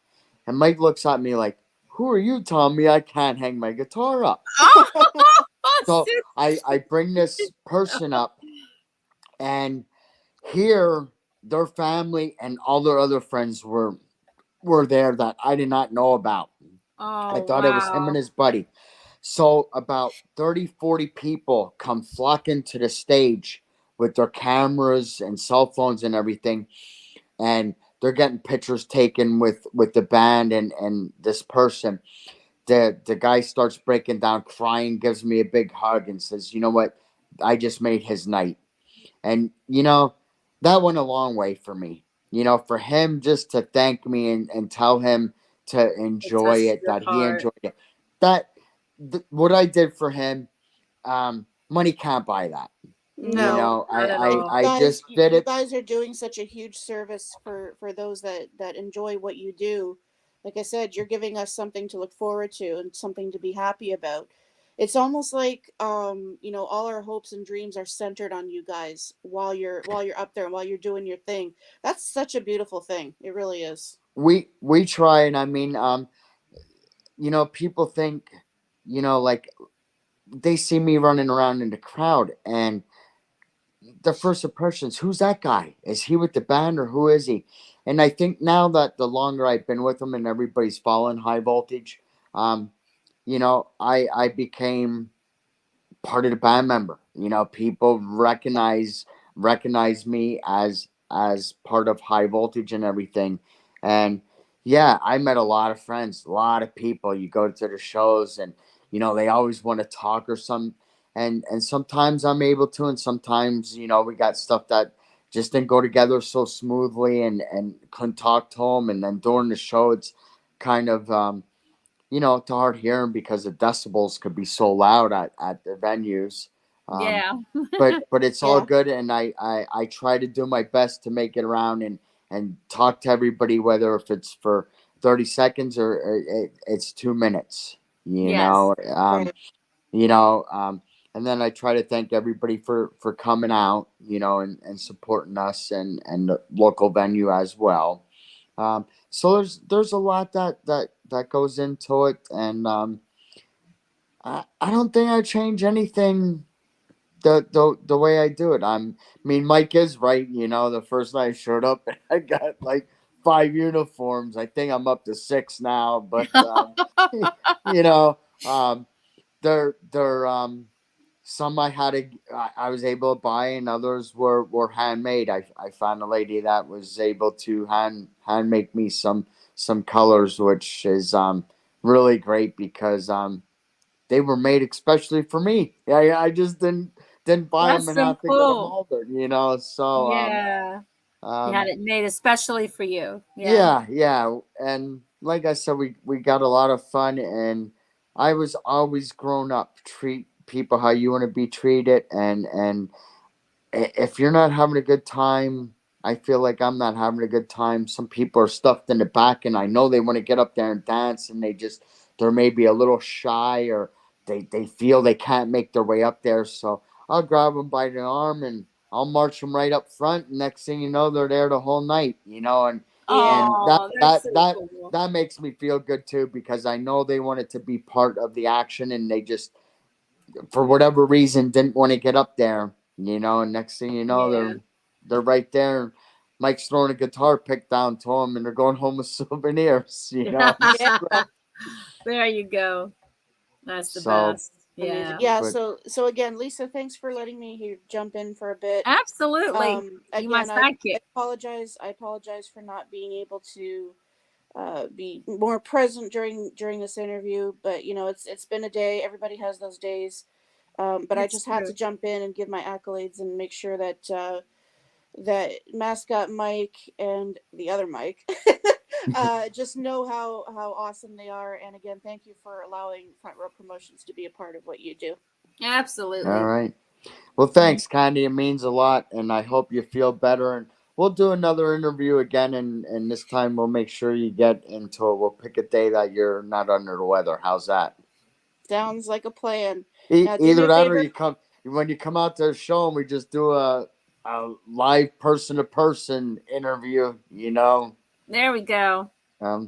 And Mike looks at me like, who are you telling me I can't hang my guitar up? So I bring this person up, and here their family and all their other friends were were there that I did not know about. I Oh, thought it was him wow. and his buddy. So about 30, 40 people come flocking to the stage with their cameras and cell phones and everything. And they're getting pictures taken with the band and this person. The guy starts breaking down, crying, gives me a big hug and says, "You know what? I just made his night." And, that went a long way for me. For him just to thank me and tell him to It enjoy touched it, your that he heart. enjoyed it. What I did for him, money can't buy that. No, Not at I, all. I just did you it. guys are doing such a huge service for those that enjoy what you do. Like I said, you're giving us something to look forward to and something to be happy about. It's almost like all our hopes and dreams are centered on you guys while you're up there and while you're doing your thing. That's such a beautiful thing. It really is. We try, and I mean, people think, like they see me running around in the crowd, and the first impressions, who's that guy? Is he with the band or who is he? And I think now that the longer I've been with them and everybody's following High Voltage, I became part of the band member. People recognize me as part of High Voltage and everything. And yeah, I met a lot of friends, a lot of people. You go to the shows and they always want to talk or some and sometimes I'm able to, and sometimes we got stuff that just didn't go together so smoothly and couldn't talk to them. And then during the show it's kind of it's hard hearing because the decibels could be so loud at the venues. Um, Yeah. but it's all Yeah. good, and I try to do my best to make it around and talk to everybody, whether if it's for 30 seconds or it's 2 minutes. Yes. Right. You know, and then I try to thank everybody for coming out, and supporting us and the local venue as well. So there's a lot that goes into it, and I don't think I change anything the way I do it. I mean, Mike is right. The first night I showed up, I got like 5 uniforms. I think I'm up to 6 now, but you know, um, they're some I was able to buy, and others were handmade. I found a lady that was able to hand make me some colors, which is really great because they were made especially for me. I just didn't buy them That's and so have to get them cool. altered. So Yeah. You had um, it made especially for you. Yeah. yeah, and like I said, we got a lot of fun, and I was always grown up. Treat people how you want to be treated, and if you're not having a good time, I feel like I'm not having a good time. Some people are stuffed in the back, and I know they want to get up there and dance, and they're maybe a little shy, or they feel they can't make their way up there. So I'll grab them by the arm and I'll march them right up front. And next thing you know, they're there the whole night. Yeah. And that Oh, that's that so that cool. that makes me feel good too, because I know they wanted to be part of the action, and they just for whatever reason didn't want to get up there, and next thing you know, Yeah. they're right there. Mike's throwing a guitar pick down to them, and they're going home with souvenirs. Yeah. There you go. That's the So, best. Amazing. Yeah. Yeah, but so again, Lisa, thanks for letting me here jump in for a bit. Absolutely. You my Again, I sidekick. apologize. I apologize for not being able to be more present during this interview, but it's been a day. Everybody has those days. But I It's just had true. to jump in and give my accolades and make sure that Mascot Mike and the other Mike just know how awesome they are. And again, thank you for allowing Front Row Promotions to be a part of what you do. all Absolutely. right. Well, thanks, Kandi. It means a lot, and I hope you feel better. And we'll do another interview again, and this time we'll make sure you get into it. We'll pick a day that you're not under the weather. How's that? Sounds like a plan. Now, do me Either a that, or favor. you come when you come out to the show, and we just do a live person to person interview. There we go.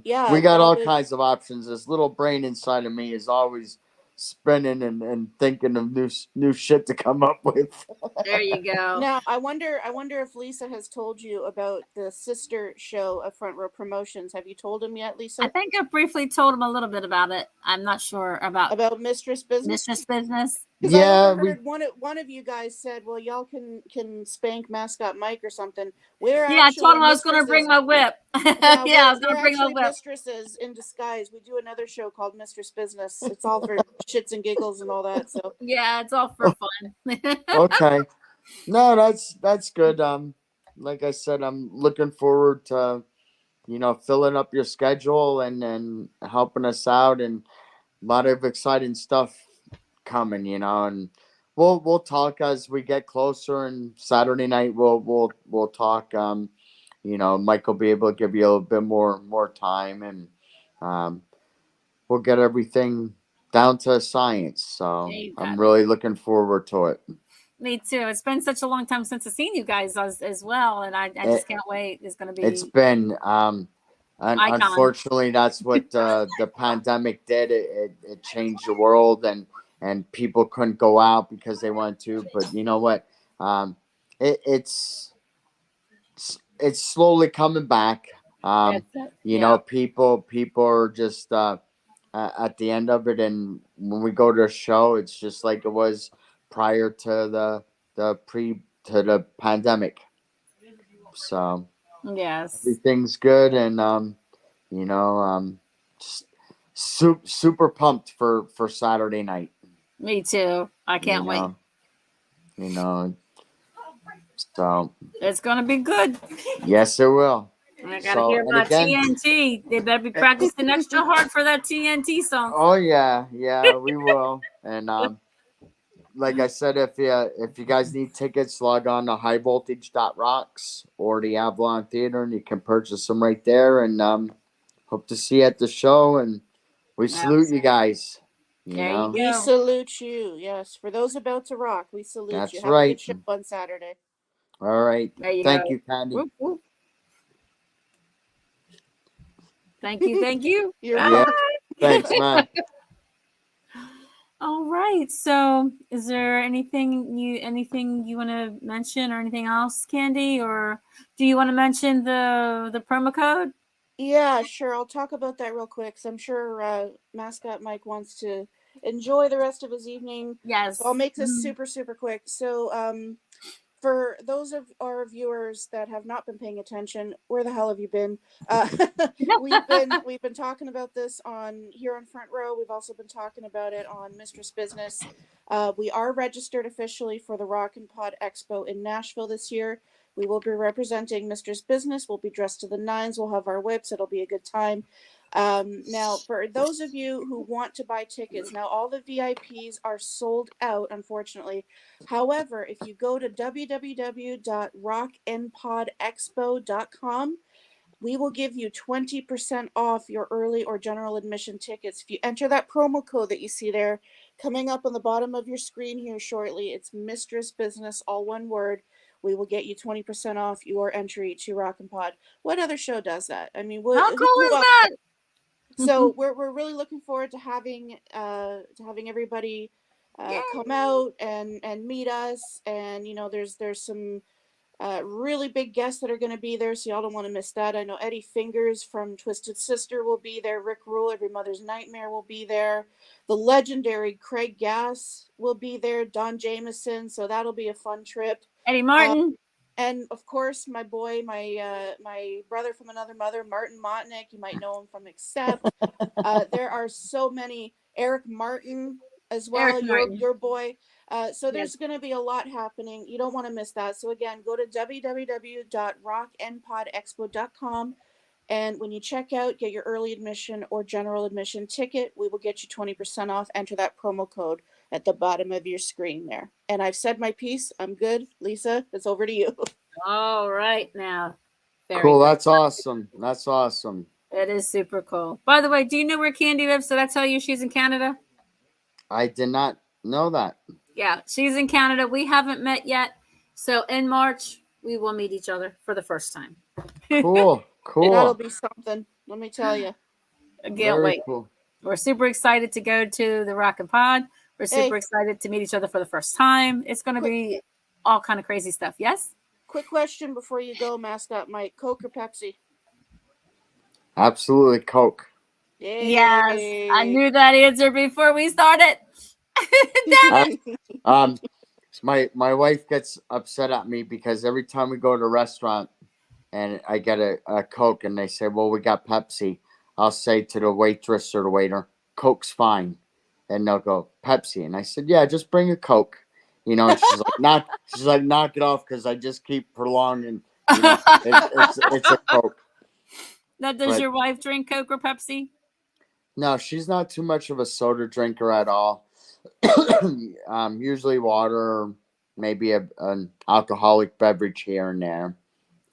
Yeah, We got that all would. kinds of options. This little brain inside of me is always spinning and thinking of new shit to come up with. There you go. Now, I wonder if Lisa has told you about the sister show of Front Row Promotions. Have you told him yet, Lisa? I think I briefly told him a little bit about it. I'm not sure about Mistress Business. Mistress Business. Because I overheard one of you guys said, "Well, y'all can spank Mascot Mike or something." I told him I was going to bring my whip. I was going to bring my whip. Mistresses in disguise. We do another show called Mistress Business. It's all for shits and giggles and all that. So yeah, it's all for fun. Okay. No, that's good. Like I said, I'm looking forward to, filling up your schedule and helping us out, and a lot of exciting stuff coming, and we'll talk as we get closer, and Saturday night we'll talk. Mike will be able to give you a little bit more time, and we'll get everything down to science. So I'm really looking forward to it. Me too. It's been such a long time since I've seen you guys as well, and I just can't wait. It's going to be. It's been. Unfortunately, that's what the pandemic did. It changed the world, and people couldn't go out because they wanted to. But you know what? It's slowly coming back. People are just at the end of it, and when we go to a show, it's just like it was prior to the pandemic. So yes, everything's good, and just super pumped for Saturday night. Me too. I can't wait. So it's gonna be good. Yes, it will. I gotta hear about TNT. They better be practicing extra hard for that TNT song. Oh yeah, we will. And like I said, if you guys need tickets, log on to highvoltage.rocks or the Avalon Theater, and you can purchase them right there. And hope to see you at the show. And we salute you guys. We salute you. Yes, for those about to rock, we salute you. That's Have a good show on Saturday. All right. Thank you, Kandi. Whoop, whoop. Thank you. You're welcome. Thanks, man. All right. So, is there anything you want to mention, or anything else, Kandi, or do you want to mention the promo code? Yeah, sure. I'll talk about that real quick. So I'm sure Mascot Mike wants to enjoy the rest of his evening. Yes. So I'll make this super quick. So for those of our viewers that have not been paying attention, where the hell have you been? We've been talking about this here on Front Row. We've also been talking about it on Mistress Business. We are registered officially for the Rock and Pod Expo in Nashville this year. We will be representing Mistress Business. We'll be dressed to the nines. We'll have our whips. It'll be a good time. Now, for those of you who want to buy tickets, now all the VIPs are sold out, unfortunately. However, if you go to www.rockandpodexpo.com, we will give you 20% off your early or general admission tickets. If you enter that promo code that you see there coming up on the bottom of your screen here shortly, it's Mistress Business, all one word. We will get you 20% off your entry to Rock and Pod. What other show does that? I mean, how cool is that? So we're really looking forward to having everybody come out and meet us. And there's some really big guests that are going to be there, so y'all don't want to miss that. I know Eddie Fingers from Twisted Sister will be there. Rick Rule, Every Mother's Nightmare, will be there. The legendary Craig Gass will be there. Don Jameson, so that'll be a fun trip. Eddie Martin. And of course, my boy, my brother from another mother, Martin Motnick. You might know him from Accept. There are so many. Eric Martin as well, your boy. So there's going to be a lot happening. You don't want to miss that. So again, go to www.rockandpodexpo.com. And when you check out, get your early admission or general admission ticket. We will get you 20% off. Enter that promo code at the bottom of your screen there. And I've said my piece. I'm good. Lisa, it's over to you. All right now. Cool. Good. That's awesome. That's awesome. It is super cool. By the way, do you know where Kandi lives? Did I tell you she's in Canada? I did not know that. Yeah, she's in Canada. We haven't met yet. So in March, we will meet each other for the first time. Cool. That'll be something. Let me tell you. I can't wait. Cool. We're super excited to go to the Rock and Pod. We're super excited to meet each other for the first time. It's going to be all kind of crazy stuff. Yes. Quick question before you go, Mascot Mike. Coke or Pepsi? Absolutely Coke. Yes, I Yay. knew that answer before we started. Damn it. My wife gets upset at me because every time we go to a restaurant and I get a Coke and they say, well, we got Pepsi, I'll say to the waitress or the waiter, Coke's fine. And they'll go, Pepsi. And I said, yeah, just bring a Coke. You know, and she's like, knock it off because I just keep prolonging, you know, it's a Coke. Now, does your wife drink Coke or Pepsi? No, she's not too much of a soda drinker at all. Usually water, maybe an alcoholic beverage here and there.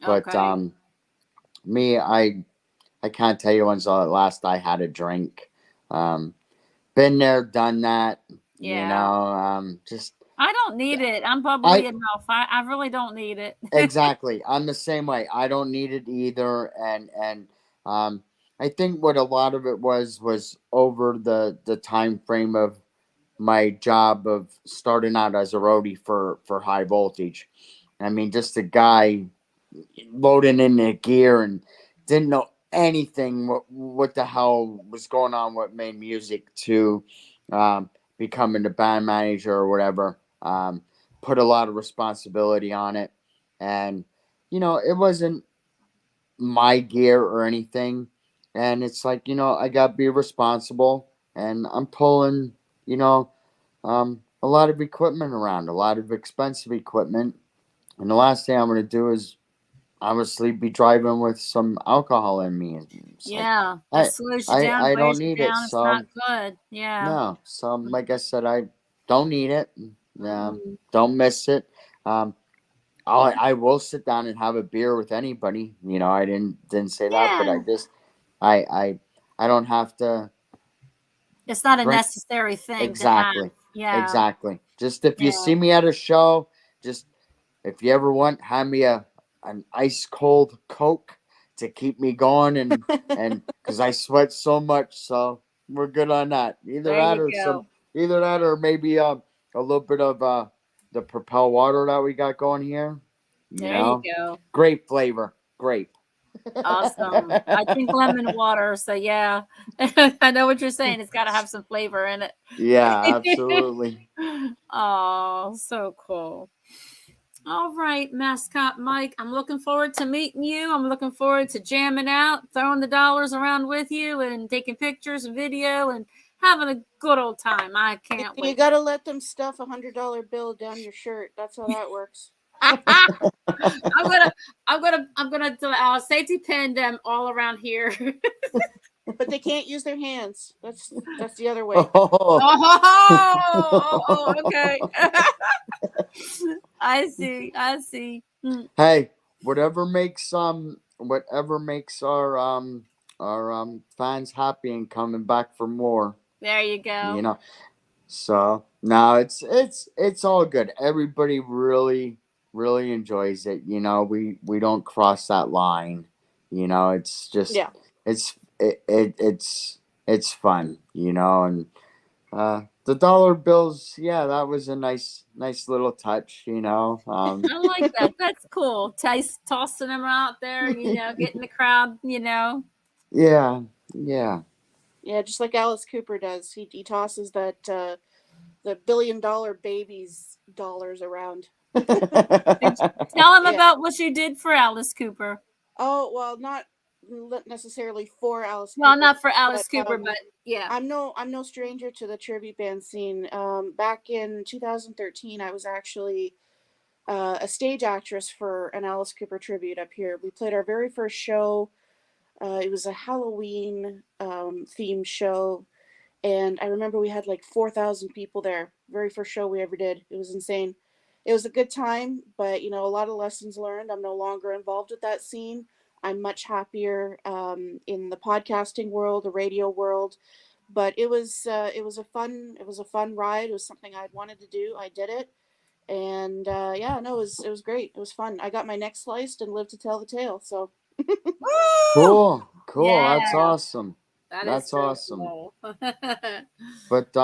But Okay. me, I can't tell you when's the last I had a drink. Been there, done that. Yeah. You know, just I don't need it. I'm bubbly enough. I really don't need it. Exactly. I'm the same way. I don't need it either. And I think what a lot of it was over the time frame of my job of starting out as a roadie for high voltage. I mean, just a guy loading in the gear and didn't know anything what the hell was going on, what made music, to becoming the band manager or whatever. Put a lot of responsibility on it. And, you know, it wasn't my gear or anything. And it's like, you know, I got to be responsible. And I'm pulling, you know, a lot of equipment around, a lot of expensive equipment. And the last thing I'm going to do is obviously be driving with some alcohol in me. Yeah, Like, that slows you down, I don't wears you need it. down. It's So, not good. Yeah. no. So, like I said, I don't need it. Mm. Don't miss it. I will sit down and have a beer with anybody. You know, I didn't say that, but Yeah. I just I don't have to. It's not a drink. necessary thing Exactly. to have. Yeah. Exactly. Just if you see Yeah. me at a show, just if you ever want, hand me an ice cold Coke to keep me going and because I sweat so much, so we're good on that. There you go. Either that or maybe a little bit of the Propel water that we got going here. There you go. Grape flavor, grape. Awesome. I drink lemon water, so yeah. I know what you're saying. It's got to have some flavor in it. Yeah, absolutely. Oh, so cool. All right, Mascot Mike. I'm looking forward to meeting you. I'm looking forward to jamming out, throwing the dollars around with you, and taking pictures and video and having a good old time. I can't wait. You got to let them stuff $100 bill down your shirt. That's how that works. I'm gonna safety pin them all around here. But they can't use their hands. That's the other way. Okay. I see. Hey, whatever makes our fans happy and coming back for more. There you go. You know. So no, it's all good. Everybody really enjoys it. You know, we don't cross that line. You know, it's just it's fun. You know, and the dollar bills, yeah, that was a nice little touch. You know, I like that. That's cool. Tossing them out there, you know, getting the crowd. You know. Yeah. Yeah, just like Alice Cooper does. He tosses that the $1 billion babies dollars around. Tell him about what you did for Alice Cooper. Oh, well, not necessarily for Alice Cooper. Well, not for Alice Cooper, but yeah. I'm no stranger to the tribute band scene. Back in 2013, I was actually a stage actress for an Alice Cooper tribute up here. We played our very first show. It was a Halloween themed show, and I remember we had like 4,000 people there. Very first show we ever did. It was insane. It was a good time, but you know, a lot of lessons learned. I'm no longer involved with that scene. I'm much happier in the podcasting world, the radio world. But it was a fun ride. It was something I'd wanted to do. I did it, and it was great. It was fun. I got my neck sliced and lived to tell the tale. So. Cool. Yeah. That's awesome. That's so awesome. Cool. But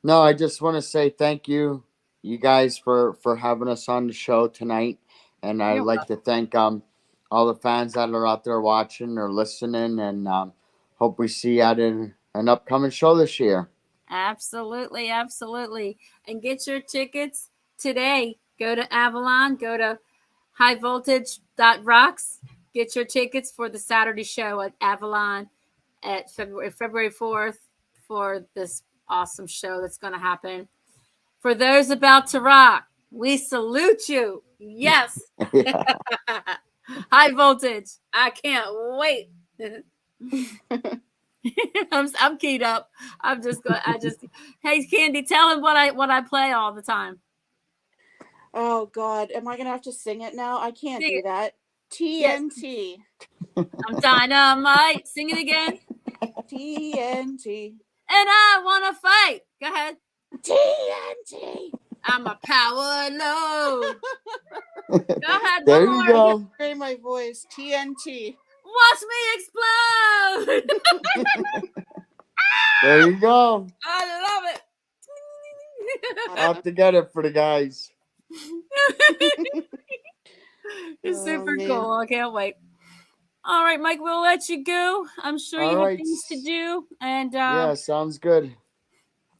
no, I just want to say thank you you guys for having us on the show tonight, and I'd You're like to thank all the fans that are out there watching or listening, and hope we see you at an upcoming show this year. Absolutely, absolutely. And get your tickets today. Go to Avalon, go to highvoltage.rocks. Get your tickets for the Saturday show at Avalon at February 4th for this awesome show that's going to happen. For those about to rock, we salute you. Yes. High voltage. I can't wait. I'm keyed up. Hey Kandi, tell him what I play all the time. Oh God, am I gonna have to sing it now? I can't Sing do it. that. TNT. I'm dynamite. Sing it again. TNT. And I wanna fight. Go ahead. TNT. I'm a power load. Go ahead. There one you more. go. Hear my voice. TNT. Watch me explode. There you go. I love it. I'll have to get it for the guys. It's super man. cool. I can't wait. All right, Mike, we'll let you go. I'm sure you have things to do. And yeah, sounds good.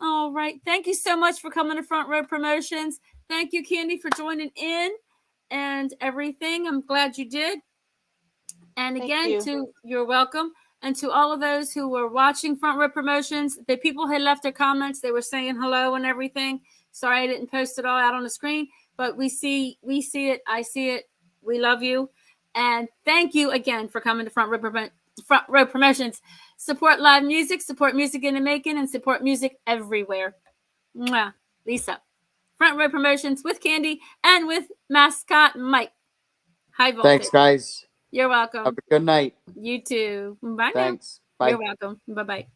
all right. Thank you so much for coming to Front Row Promotions. Thank you, Kandi, for joining in and everything. I'm glad you did. And again, you're welcome. And to all of those who were watching Front Row Promotions, the people had left their comments. They were saying hello and everything. Sorry I didn't post it all out on the screen, but we see it. I see it. We love you. And thank you again for coming to Front Row Promotions. Support live music, support music in the making, and support music everywhere. Mwah. Lisa. Front Row Promotions with Kandi and with Mascot Mike. High voltage. Thanks, guys. You're welcome. Have a good night. You too. Bye. Thanks. Now. Bye. You're welcome. Bye-bye.